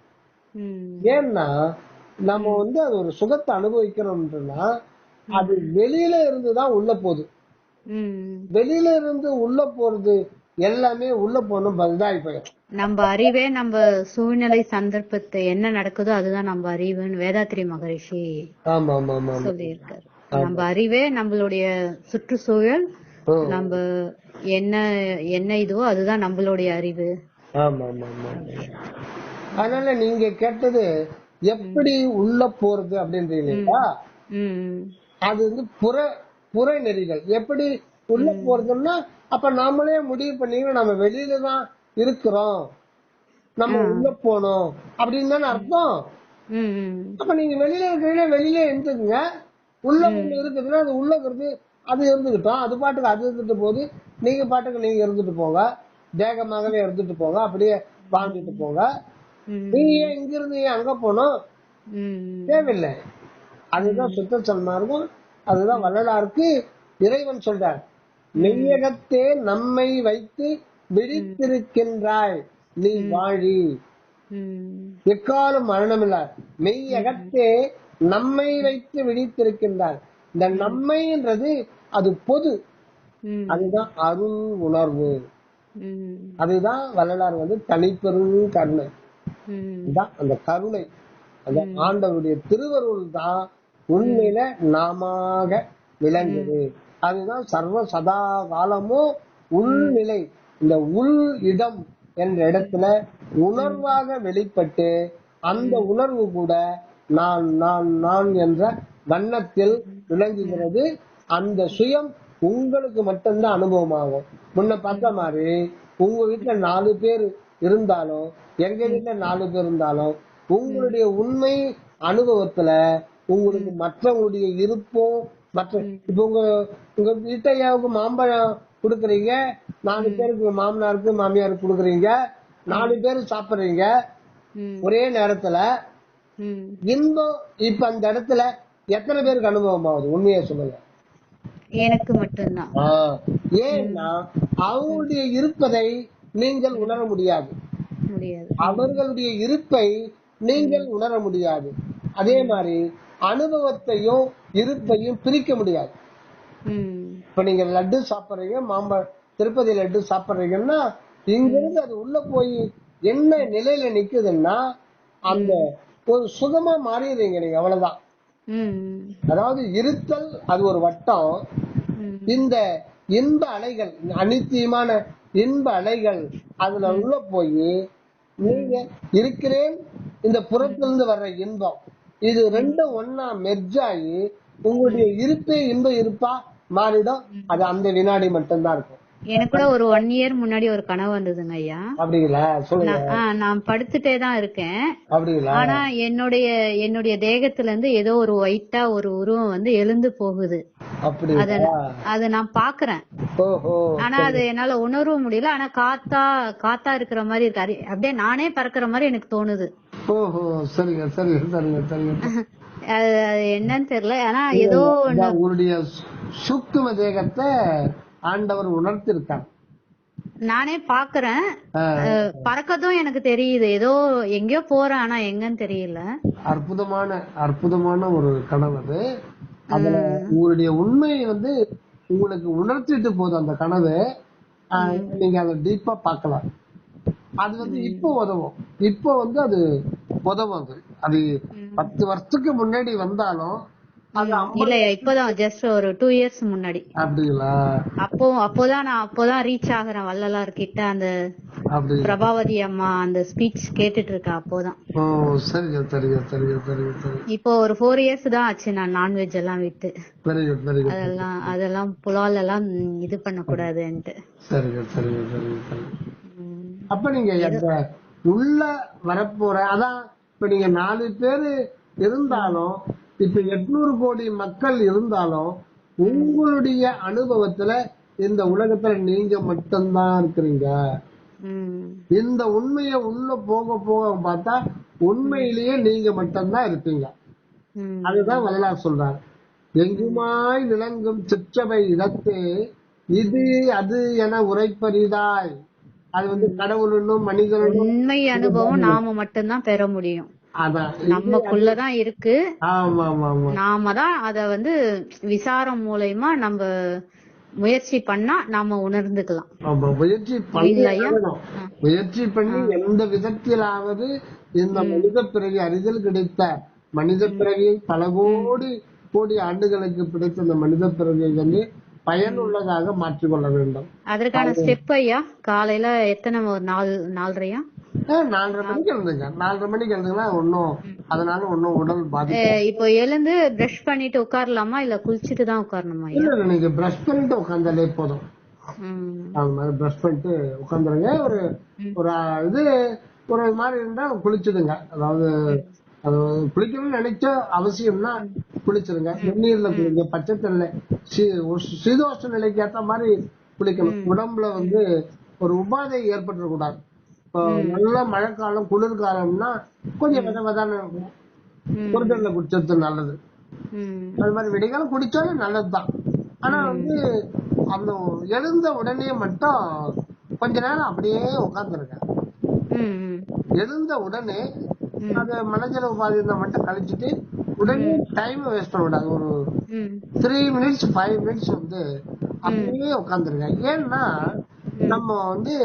A: ஏன்னா நம்ம அது ஒரு சுகத்தை அனுபவிக்கிறோம்னா அது வெளியில இருந்துதான் உள்ள போகுது. வெளியில இருந்து உள்ள போறது எல்லாமே உள்ள போகணும், பல்தாய் போயிடும்.
B: நம்ம அறிவே நம்ம சூழ்நிலை சந்தர்ப்பத்தை என்ன நடக்குதோ அதுதான் நம்ம அறிவுன்னு வேதாத்திரி மகரிஷி சொல்லியிருக்காரு. நம்ம அறிவே நம்மளுடைய சுற்றுச்சூழல், நம்ம என்ன என்ன இதுவோ அதுதான் நம்மளுடைய அறிவு.
A: அதனால நீங்க கேட்டது எப்படி உள்ள போறது அப்படின்றீங்களா, அது புற நெறிகள் எப்படி உள்ள போறதுன்னா, அப்ப நாமளே முடிவு பண்ணீங்கன்னா நம்ம வெளியில தான் இருக்கிறோம், நம்ம உள்ள போனோம் அப்படின்னு தானே அர்த்தம். அப்ப நீங்க வெளியில இருக்கிறீங்க, வெளியில இருந்துக்குங்க. உள்ள ஒண்ணு இருக்குதுன்னா அது உள்ள இருக்கிறது அது இருந்துகிட்டோம், அது பாட்டுக்கு அது இருந்துட்டு போகுது, நீங்க பாட்டுக்கு நீங்க இருந்துட்டு போங்க, வேகமாகவே இருந்துட்டு போங்க, அப்படியே வாழ்ந்துட்டு போங்க. நீங்க ஏன் இங்க இருந்து ஏன் அங்க போனோம், தேவையில்லை. அதுதான் சுத்த சன்மார்க்கம். அதுதான் வள்ளலாருக்கு இறைவன் சொல்றார், மெய்யகத்தே நம்மை வைத்து விழித்திருக்கின்றாய் நீ வாழி, எக்காலும் மரணமில்ல. மெய்யகத்தே நம்மை வைத்து விழித்திருக்கின்றார். இந்த நம்மைன்றது அது பொது, அதுதான் அருள் உணர்வு. அதுதான் வள்ளலார் தனிப்பெரும் கருணை, அந்த கருணை, அந்த ஆண்டவருடைய திருவருள் தான் உண்மையில நாமாக விளங்குது. அதுதான் சர்வ சதா காலமும் உள்நிலை. இந்த உள் இடம் என்ற இடத்துல உணர்வாக வெளிப்பட்டு அந்த உணர்வு கூட நான் நான் நான் என்ற வண்ணத்தில் விளங்குகிறது. அந்த சுயம் உங்களுக்கு மட்டும்தான் அனுபவமாகும். முன்ன பார்த்த மாதிரி உங்க வீட்டுல 4 பேர் இருந்தாலும் எங்க வீட்டுல 4 பேர் இருந்தாலும் உங்களுடைய உண்மை அனுபவத்துல உங்களுக்கு மற்றவங்களுடைய இருப்பும் மற்ற இப்ப உங்க வீட்டையாவுக்கு மாம்பழம் கொடுக்குறீங்க, 4 பேருக்கு மாமனாருக்கு மாமியாருக்கு கொடுக்குறீங்க, 4 பேரு சாப்பிடுறீங்க ஒரே நேரத்துல. இன்பம் இப்ப அந்த இடத்துல எத்தனை பேருக்கு அனுபவம் ஆகுது? உண்மையா சொல்லுங்க.
B: எனக்கு மட்டும்தான்.
A: ஏன்னா அவங்களுடைய இருப்பதை நீங்கள் உணர முடியாது, அவர்களுடைய இருப்பை நீங்கள் உணர முடியாது. அதே மாதிரி அனுபவத்தையும் இருப்பையும் பிரிக்க முடியாது. இப்ப நீங்க லட்டு சாப்பிடுறீங்க, திருப்பதி லட்டு சாப்பிடுறீங்கன்னா இங்கிருந்து அது உள்ள போய் என்ன நிலையில நிக்குதுன்னா அந்த ஒரு சுகமா மாறிடுறீங்க நீங்க, அவ்வளவுதான். அதாவது இருத்தல் அது ஒரு வட்டம். இந்த இன்ப அலைகள், அனித்தியமான இன்ப அலைகள் அதுல உள்ள போய் நீங்க இருக்கிறேன், இந்த புறத்திலிருந்து வர்ற இன்பம், இது ரெண்டும் ஒன்னா மெர்ஜாயி உங்களுடைய இருப்பே இன்ப இருப்பா மாறிடும். அது அந்த வினாடி மட்டும்தான் இருக்கும்.
B: எனக்கு கூட ஒரு 1 இயர் முன்னாடி ஒரு கனவு வந்ததுங்க ஐயா.
A: அப்படிங்களா? சொல்லுங்க.
B: நான் படுத்துட்டே தான் இருக்கேன்.
A: அப்படிங்களா?
B: ஆனா என்னுடைய தேகத்துல இருந்து ஏதோ ஒரு ஒயிட்டா ஒரு உருவம் எழுந்து போகுது. அத நான் பாக்குறேன். ஆனா அது என்னால உணரவும் முடியல. ஆனா காத்தா இருக்கிற மாதிரி இருக்கு. அப்படியே நானே பறக்கிற மாதிரி எனக்கு தோணுது.
A: சரிங்க சரிங்க சரிங்க சரிங்க.
B: அது என்னன்னு தெரியல. ஆனா ஏதோ
A: உங்களுடைய சூக்கும தேகத்தை ஆண்டவர் உணர்த்திருக்கார்.
B: நானே பாக்குறேன், பறக்கதும் எனக்கு தெரியுது. ஏதோ எங்கயோ போறேன், ஆனா எங்கன்னு தெரியல.
A: அற்புதமான ஒரு கனவு அது. அதுல உங்களுடைய உண்மை உங்களுக்கு உணர்த்திட்டு போதும் அந்த கனவு. நீங்க அதை டீப்பா பாக்கலாம். அது இப்போ உதவும். இப்போ அது உதவும். அது 10 வருஷத்துக்கு முன்னாடி வந்தாலும்
B: இல்ல, இப்பதான் ஜஸ்ட் ஒரு 2 இயர்ஸ் முன்னாடி.
A: அப்படிங்களா?
B: அப்போதான் ரீச் ஆகுறேன் வள்ளலார் கிட்ட. அந்த பிரபாவதி அம்மா அந்த ஸ்பீச் கேட்டுட்டு இருக்கேன் அப்போதான்.
A: சரிங்க சரிங்க சரிங்க சரிங்க.
B: இப்போ ஒரு 4 இயர்ஸ் தான் ஆச்சு நான் நான்வெஜ் எல்லாம் விட்டு. அதெல்லாம் புலால் எல்லாம் இது பண்ண கூடாதுன்ட்டு.
A: சரிங்க சரிங்க சரிங்க சரிங்க. அப்ப நீங்க உள்ள வரப்போற அதான் இப்ப நீங்க 4 பேரு இருந்தாலும் இப்ப 800 கோடி மக்கள் இருந்தாலும் உங்களுடைய அனுபவத்துல இந்த உலகத்துல நீங்க மட்டும்தான் இருக்கிறீங்க. இந்த உண்மைய உள்ள போக போக பார்த்தா உண்மையிலேயே நீங்க மட்டும்தான் இருப்பீங்க. அதுதான் வள்ளலார் சொல்றாரு. எங்குமாய் விளங்கும் சிற்றவை இடத்தே இது அது என உரைப்பரிதாய். அது கடவுளும் மனிதனும்
B: உண்மை அனுபவம் நாம மட்டும்தான் பெற முடியும். நமக்குள்ளதான் இருக்கு. நாம தான் அத விசாரம் மூலமா நம்ம முயற்சி பண்ணா நாம உணர்ந்துக்கலாம்.
A: முயற்சி பண்ணி எந்த விதத்திலாவது இந்த மனித பிறவி அறிதல் கிடைத்த மனித பிறவியை பல கோடி ஆண்டுகளுக்கு பிடித்த இந்த மனித பிறவியை பயனுள்ளதாக மாற்றிக்கொள்ள வேண்டும்.
B: அதற்கான ஸ்டெப் ஐயா காலையில எத்தனை 4:30
A: மணிக்கு எழுதுங்க. 4:30 மணிக்கு எழுதுங்கன்னா அதனால ஒன்னும் உடல் பாதிப்பு.
B: இப்போ எழுந்து பிரஷ் பண்ணிட்டு உட்காரலாமா இல்ல குளிச்சுட்டு தான் உட்காரணுமா?
A: இல்ல, நீங்க பிரஷ் பண்ணிட்டு உட்கார்ந்தாலே போதும். அது மாதிரி பிரஷ் பண்ணிட்டு உட்காந்துருங்க. ஒரு மாதிரி இருந்தா குளிச்சுடுங்க. அதாவது குளிக்கணும்னு நினைச்ச அவசியம்னா குளிச்சிருங்க. வெந்நீர்ல குளிங்க, பச்சை தண்ணில சீதோஷ்ண நிலைக்கு ஏற்ற மாதிரி குளிக்கணும். உடம்புல ஒரு உபாதை ஏற்பட்டுற கூடாது. நல்ல மழைக்காலம் குளிர்காலம்னா கொஞ்சம் விதவிதான இருக்கும். குளிர்தண்ணில குடிச்சது நல்லது. அது மாதிரி விடைக்காலம் குடிச்சாலும் நல்லதுதான். ஆனா அந்த எழுந்த உடனே மட்டும் கொஞ்ச நேரம் அப்படியே உட்கார்ந்துருங்க. எழுந்த உடனே அந்த மனஜல உபாதி மட்டும் கழிச்சுட்டு உடனே டைம் வேஸ்ட் பண்ணக்கூடாது. ஒரு 3 minutes 5 minutes வந்து அப்படியே உட்காந்துருங்க. ஏன்னா நம்ம வந்து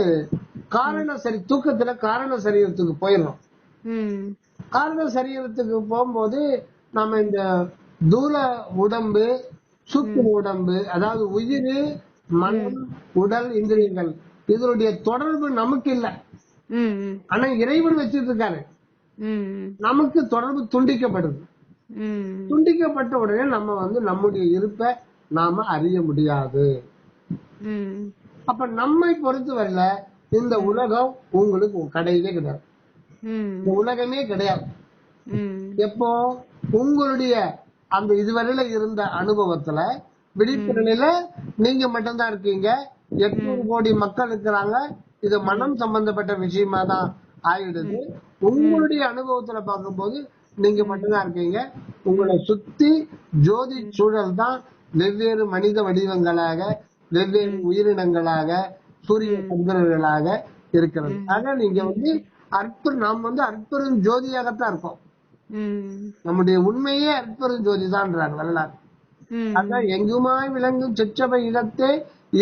A: தூக்கத்துல காரண சரீரத்துக்கு போயிடும். காரண சரீரத்துக்கு போகும்போது நம்ம இந்த தூல உடம்பு, சூக்கும உடம்பு, அதாவது உயிர், மனம், உடல், இந்திரியங்கள், இதனுடைய தொடர்பு நமக்கு இல்ல. ஆனா இறைவன் வச்சிட்டு இருக்காரு. நமக்கு தொடர்பு துண்டிக்கப்படுது. துண்டிக்கப்பட்ட உடனே நம்ம வந்து நம்முடைய இருப்பை நாம அறிய முடியாது. அப்ப நம்மை பொறுத்தவரையில இந்த உலகம் உங்களுக்கு கிடையவே கிடையாது. இந்த உலகமே கிடையாது. எப்போ உங்களுடைய அந்த இதுவரையில இருந்த அனுபவத்துல விழிப்பு நிலையில நீங்க மட்டும்தான் இருக்கீங்க. 800 கோடி மக்கள் இருக்கிறாங்க. இது மனம் சம்பந்தப்பட்ட விஷயமா தான் ஆயிடுது. உங்களுடைய அனுபவத்துல பார்க்கும்போது நீங்க மட்டும்தான் இருக்கீங்க. உங்களை சுத்தி ஜோதி சூழல் தான் வெவ்வேறு மனித வடிவங்களாக, வெவ்வேறு உயிரினங்களாக, சூரிய சந்திரர்களாக இருக்கிறது. ஆனா நீங்க வந்து நாம் வந்து அற்பெரும் ஜோதியாகத்தான் இருக்கோம். நம்முடைய உண்மையே அற்பெரும் ஜோதி தான் வரலாறு. அதான் எங்குமாய் விளங்கும் சிற்றபை இடத்தே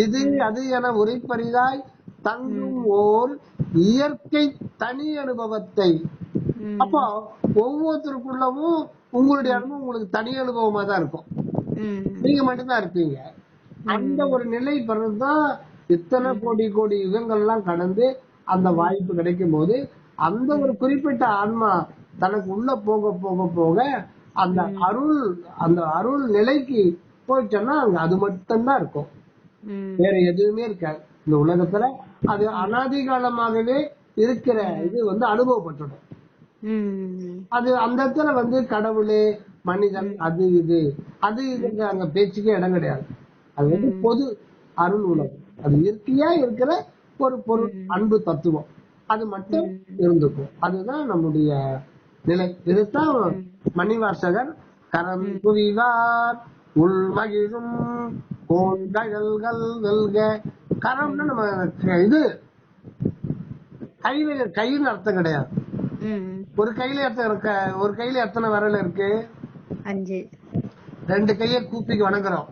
A: இது அது என உரைப்பரிதாய் தங்கும் ஓர் இயற்கை தனி அனுபவத்தை. அப்போ ஒவ்வொருத்தருக்குள்ளவும் உங்களுடைய அனுபவம் உங்களுக்கு தனி அனுபவமா தான் இருக்கும். நீங்க மட்டும்தான் இருப்பீங்க. அந்த ஒரு நிலை பிறகுதான் இத்தனை கோடி கோடி யுகங்கள்லாம் கடந்து அந்த வாய்ப்பு கிடைக்கும் போது அந்த ஒரு குறிப்பிட்ட ஆன்மா தனக்கு உள்ள போக போக போக அந்த அருள் நிலைக்கு போயிட்டோம்னா அங்க அது மட்டும்தான் இருக்கும். வேற எதுவுமே இருக்காது இந்த உலகத்துல. அது அனாதி காலமாகவே இருக்கிற இது வந்து அனுபவப்பட்டுடும். அது அந்த இடத்துல வந்து கடவுளே, மனிதன், அது இது அங்க பேச்சுக்கே இடம் கிடையாது. அது வந்து பொது அருள் உலகம். அது இயற்கையா இருக்கிற ஒரு பொருள், அன்பு தத்துவம், அது மட்டும் இருந்துக்கும். அதுதான் நம்முடைய நிலை. இதுதான் மணிவாசகர் கரம் குவிவார் உள் மகிழும் கோண்கழல்கள் வெல்க. கரம்னா நம்ம இது கையில அர்த்தம் கிடையாது. ஒரு கையில எத்தனை விரல் இருக்கு? 5. 2 கையை கூப்பிக்கு வணங்குறோம்.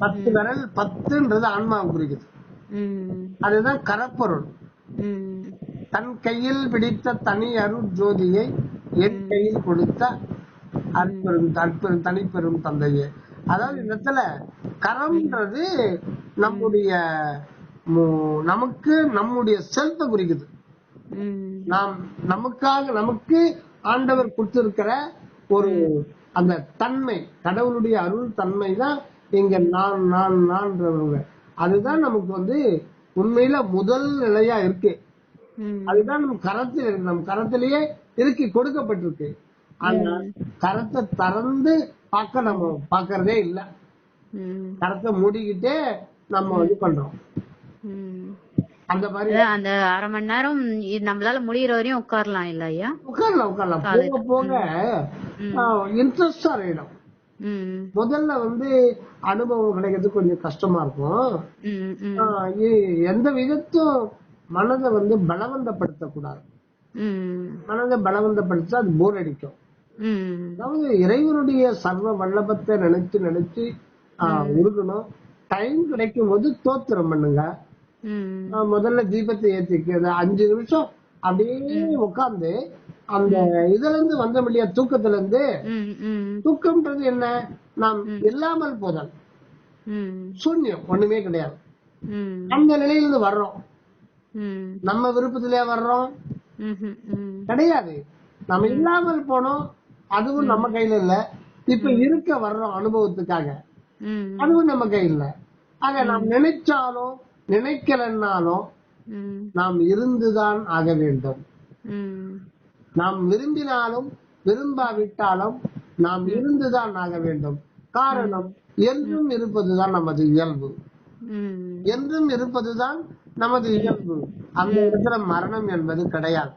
A: 10 விரல். 10ன்றது ஆன்மாவை குறிக்குது. அதுதான் கரப்பொருள். தன் கையில் பிடித்த தனி அருள் ஜோதியை என் கையில் கொடுத்த அற்பெரும் தனிப்பெரும் தந்தையே. அதாவது இந்த இடத்துல கரம்ன்றது நம்முடைய செல்ஃப குறிக்குது. நமக்கு ஆண்டவர் கொடுத்திருக்கிற ஒரு அந்த தன்மை, கடவுளுடைய அருள் தன்மை தான் இங்க நான். அதுதான் நமக்கு வந்து உண்மையில முதல் நிலையா இருக்கு. அதுதான் நம்ம கரத்தில் இருக்கு. நம்ம கரத்திலேயே இறுக்கி கொடுக்கப்பட்டிருக்கு. ஆனா கரத்தை திறந்து நம்ம பாக்குறதே இல்ல. கரத்தை மூடிக்கிட்டே நம்ம இது பண்றோம். அந்த மாதிரி
B: அந்த 1/2 மணி நேரம் நம்மளால முடியற வரையும் உட்காரலாம் இல்ல ஐயா?
A: உட்காரலாம். போக போக இன்ட்ரெஸ்ட் ஆயிடும். முதல்ல வந்து அனுபவம் கிடைக்கிறது கொஞ்சம் கஷ்டமா இருக்கும். எந்த விதத்தும் மனதை வந்து பலவந்தப்படுத்த கூடாது. மனதை பலவந்தப்படுத்த அது போர் அடிக்கும். அதாவது இறைவனுடைய சர்வ வல்லபத்தை நினைச்சு உருகணும். டைம் கிடைக்கும் போது தோத்திரம் பண்ணுங்க. முதல்ல தீபத்தை ஏத்திக்கு 5 நிமிஷம் அப்படியே உட்கார்ந்து அந்த இதுல இருந்து வந்த முடியா தூக்கத்துல இருந்து. தூக்கம்ன்றது என்ன? நாம் இல்லாமல் போதல், சூன்யம், ஒண்ணுமே கிடையாது. அந்த நிலையிலிருந்து வர்றோம். நம்ம விருப்பத்திலே வர்றோம் கிடையாது. நம்ம இல்லாமல் போனோம், அதுவும் நம்ம கையில இல்ல. இப்ப இருக்க வர்றோம் அனுபவத்துக்காக, அதுவும் நம்ம கையில் இல்ல. ஆக நாம் நினைச்சாலும் நினைக்கலன்னாலும் நாம் இருந்துதான் ஆக வேண்டும். நாம் விரும்பினாலும் விரும்பாவிட்டாலும் நாம் இருந்துதான் ஆக வேண்டும். காரணம், என்றும் இருப்பதுதான் நமது இயல்பு. என்றும் இருப்பதுதான் நமது இயல்பு. அந்த இடத்துல மரணம் என்பது கிடையாது.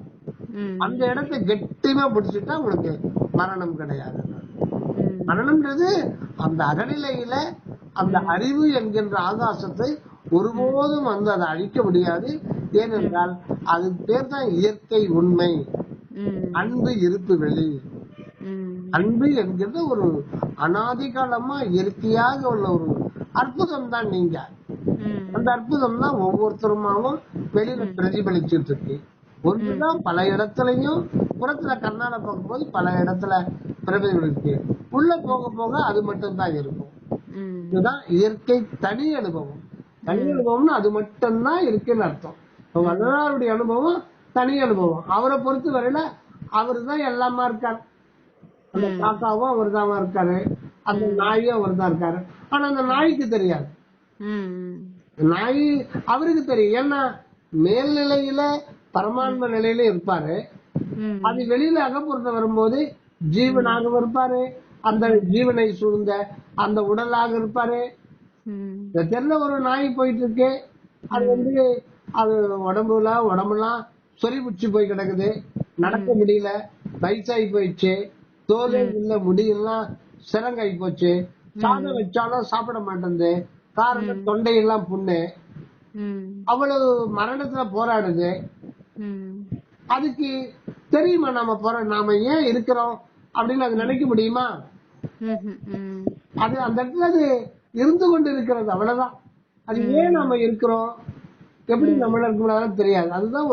A: அந்த இடத்தை கெட்டிமா பிடிச்சிட்டா உங்களுக்கு மரணம் கிடையாது. மரணம்ன்றது அந்த அகநிலையில அந்த அறிவு என்கின்ற ஆகாசத்தை ஒருபோதும் வந்து அதை அழிக்க முடியாது. ஏனென்றால் அது பேர் தான் இயற்கை உண்மை, அன்பு இருப்பு வெளி. அன்பு என்கிறது ஒரு அனாதி காலமா இயற்கையாக உள்ள ஒரு அற்புதம் தான். நீங்க அந்த அற்புதம் தான் ஒவ்வொருத்தருமாவும் வெளியில பிரதிபலிச்சுட்டு இருக்கு. ஒன்றுதான் பல இடத்துலயும் புறத்துல கண்ணால பார்க்கும்போது பல இடத்துல பிரதிபலிக்கு, உள்ள போக போக அது மட்டும் தான் இருக்கும். இதுதான் இயற்கை தனி அனுபவம். தனி அனுபவம்னா அது மட்டும்தான் இருக்குன்னு அர்த்தம். வள்ளலாருடைய அனுபவம் தனி அனுபவம். அவரை பொறுத்த வரையில அவரு தான் எல்லாமா இருக்காரு. அந்த காக்காவும் அவர் தான் இருக்காரு, அந்த நாயும் அவர் தான் இருக்காரு. ஆனா அந்த நாய்க்கு தெரியாது. நாய் அவருக்கு தெரியும். ஏன்னா மேல்நிலையில பரமான்ம நிலையில இருப்பாரு. அது வெளியில அகப்புறத்த வரும்போது ஜீவனாக இருப்பாரு. அந்த ஜீவனை சூழ்ந்த அந்த உடலாக இருப்பாரு. தெரியல ஒரு நாய் போயிட்டு இருக்கு, அது அது உடம்புலாம் சொறி பிடிச்சு போய் கிடக்குது, நடக்க முடியல, வயசாகி போயிடுச்சு, தோலே இல்ல, முடியெல்லாம் சிறங்காய் போச்சு, சாதம் வச்சாலும் சாப்பிட மாட்டேங்குது, காரணம் தொண்டையெல்லாம் புண்ணு, அவ்வளவு மரணத்துல போராடுது. அதுக்கு தெரியுமா நாம ஏன் இருக்கிறோம் அப்படின்னு அது நினைக்க முடியுமா? அது அந்த இடத்துல அது இருந்து கொண்டு இருக்கிறது, அவ்வளவுதான். அது ஏன் நாம இருக்கிறோம், எப்படி நம்மள இருக்க தெரியாது. அதுதான்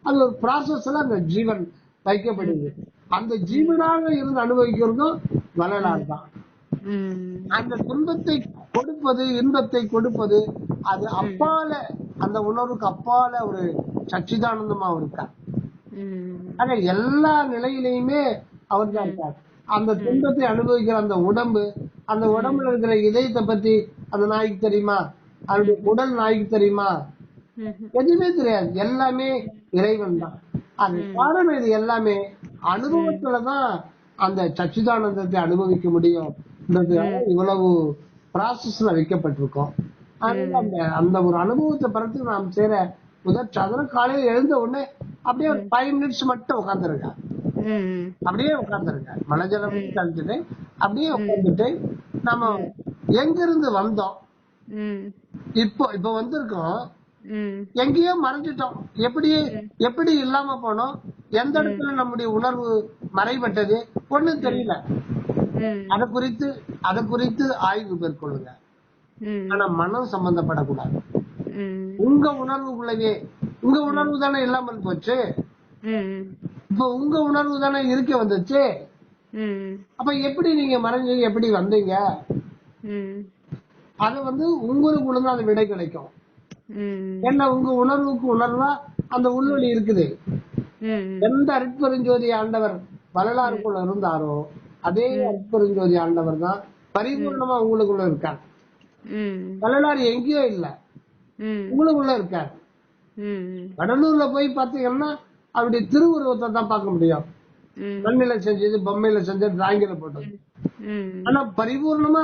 A: அது ஒரு ப்ராசஸ்ல அந்த ஜீவன் வைக்கப்படுது. அந்த ஜீவனாக இருந்து அனுபவிக்கிறதும் வள்ளலார் தான். அந்த துன்பத்தை கொடுப்பது, இன்பத்தை கொடுப்பது, அது அப்பால, அந்த உணர்வுக்கு அப்பால ஒரு சச்சிதானந்தமா இருக்கார். ஆக எல்லா நிலையிலையுமே அவர் தான் இருக்கார். அந்த துன்பத்தை அனுபவிக்கிற அந்த உடம்பு, அந்த உடம்புல இருக்கிற இதயத்தை பத்தி அந்த நாய்க்கு தெரியுமா? அவருடைய உடல் நாய்க்கு தெரியுமா? எதுவுமே தெரியாது. எல்லாமே இறைவன் தான். அது காரணம் இது எல்லாமே அனுபவத்துலதான் அந்த சச்சிதானந்தத்தை அனுபவிக்க முடியும். இவ்வளவு ப்ராசஸ்ல வைக்கப்பட்டிருக்கோம். அந்த ஒரு அனுபவத்தை பிறகு நாம் சேர முதல் சதுரம் காலையில எழுந்த உடனே அப்படியே ஒரு 5 மினிட்ஸ் மட்டும் உட்காந்துருங்க. அப்படியே உட்காந்துருங்க, மனஜலம் கழிச்சுட்டு அப்படியே உட்காந்துட்டு, நம்ம எங்க இருந்து வந்தோம், இப்ப வந்திருக்கோம், எங்கேயோ மறைஞ்சிட்டோம், எப்படி இல்லாம போனோம், எந்த இடத்துல நம்முடைய உணர்வு மறைபட்டது ஒண்ணும் தெரியல. அத குறித்து ஆய்வு மேற்கொள்ளுங்க. ஆனா மனம் சம்பந்தப்படக்கூடாது. உங்க உணர்வுக்குள்ளவே, உங்க உணர்வு தானே இல்லாமல் போச்சு, இப்ப உங்க உணர்வு தானே இருக்க வந்துச்சு. அப்ப எப்படி நீங்க மறைஞ்சு எப்படி வந்தீங்க? அது உங்களுக்குள்ள அந்த விடை கிடைக்கும். ஏன்னா உங்க உணர்வுக்கு உணர்வா அந்த உள்வெளி இருக்குது. எந்த அருட்பெருஞ்சோதி ஆண்டவர் வரலாறுக்குள்ள இருந்தாரோ அதே அருட்பெருஞ்சோதி ஆண்டவர் தான் பரிபூர்ணமா உங்களுக்குள்ள இருக்கார். வரலாறு எங்கேயோ இல்ல, உங்களுக்குள்ள இருக்கார். கடலூர்ல போய் பாத்தீங்கன்னா அவருடைய திருவுருவத்தை தான் பார்க்க முடியும். மண்ணில செஞ்சது, பொம்மையில செஞ்சது, டிராயிங்ல போட்டது. ஆனா பரிபூர்ணமா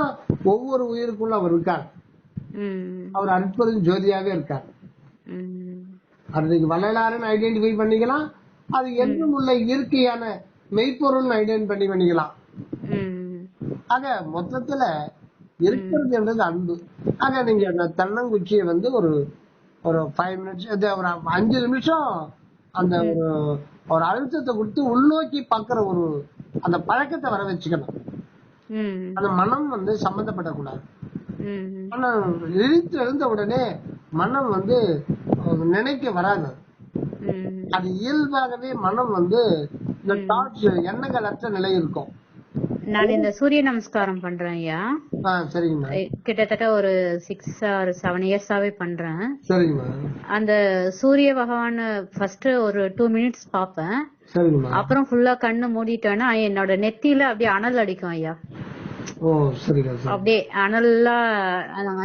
A: ஒவ்வொரு உயிருக்குள்ள அவர் இருக்கார். அவர் அற்புதம் ஜோதியாவே இருக்கார். அதுக்கு வள்ளலாருன்னு ஐடென்டிஃபை பண்ணிக்கலாம். அது என்றும் உள்ள இயற்கையான மெய்ப்பொருள் ஐடென்டிஃபை பண்ணிக்கலாம். ஆக மொத்தத்துல இருக்கிறது என்றது அன்பு. ஆக நீங்க அந்த தென்னங்குச்சியை ஒரு 5 மினிட்ஸ், ஒரு 5 நிமிஷம் அந்த ஒரு அழுத்தத்தை கொடுத்து உள்நோக்கி பாக்குற அந்த பழக்கத்தை வர வச்சுக்கணும். அந்த மனம் சம்பந்தப்படக்கூடாது. ஆனா இழுத்து எழுந்த உடனே மனம் நினைக்க வராது. அது இயல்பாகவே மனம் இந்த தாட்ஸ், எண்ணங்கள் அற்ற நிலை இருக்கும்.
B: நான் இந்த சூரிய நமஸ்காரம் பண்றேன் ஐயா.
A: சரிங்கம்மா.
B: கிட்டத்தட்ட ஒரு 6 or 7 இயர்ஸாவே பண்றேன்.
A: சரிங்கம்மா.
B: அந்த சூரிய பகவான் ஃபர்ஸ்ட் ஒரு 2 மினிட்ஸ் பாப்பேன்.
A: சரிங்கம்மா.
B: அப்புறம் ஃபுல்லா கண்ணு மூடிட்டேன்னா என்னோட நெத்தியில அப்படியே அனல் அடிக்கும் ஐயா.
A: ஓ சரிங்க.
B: அப்படியே அனல்லா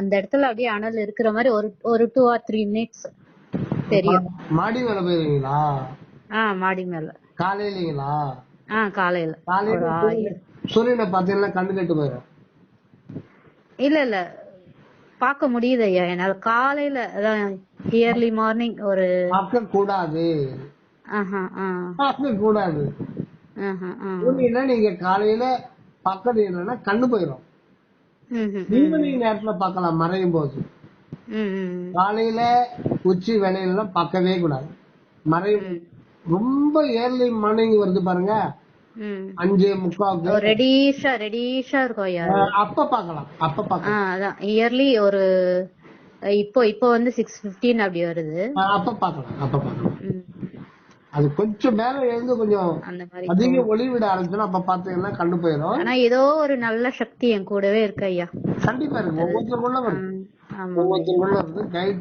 B: அந்த இடத்துல அப்படியே அனல் இருக்கிற மாதிரி ஒரு 2 or 3 மினிட்ஸ் தெரியும்.
A: மாடி மேல போயிருவீங்களா?
B: மாடி மேல.
A: காலையிலீங்களா?
B: காலையில.
A: சூரியனை பாத்தீங்கன்னா கண்ணு கெட்டு போயிடும்.
B: இல்ல பாக்க முடியுது ஐயா என்னால. காலையில இயர்லி மார்னிங் ஒரு
A: பார்க்க கூடாது. கூடாது. நீங்க காலையில பாக்கறீங்கன்னா கண்ணு போயிடும். ஈவினிங் நேரத்துல பாக்கலாம், மறையும் போது. காலையில உச்சி வேலையில பார்க்கவே கூடாது, மறையும். ரொம்ப ஏர்லி மார்னிங் வருது பாருங்க, 5:45
B: ரெடிஷா இருக்கும் ஐயா.
A: அப்ப பாக்கலாம்.
B: அதான் இயர்லி ஒரு இப்போ வந்து 6:15 அப்படி வருது.
A: அப்ப பாக்கலாம். அது கொஞ்சம் மேல எழுந்து கொஞ்சம் அதிக ஒளி விட ஆரம்பிச்சோம் அப்ப பாத்தீங்கன்னா கண்டு போயிடும்.
B: ஆனா ஏதோ ஒரு நல்ல சக்தி என் கூடவே இருக்கு ஐயா.
A: கண்டிப்பா இருக்கு, ஒவ்வொருத்தருக்குள்ள இருக்கு, கைட்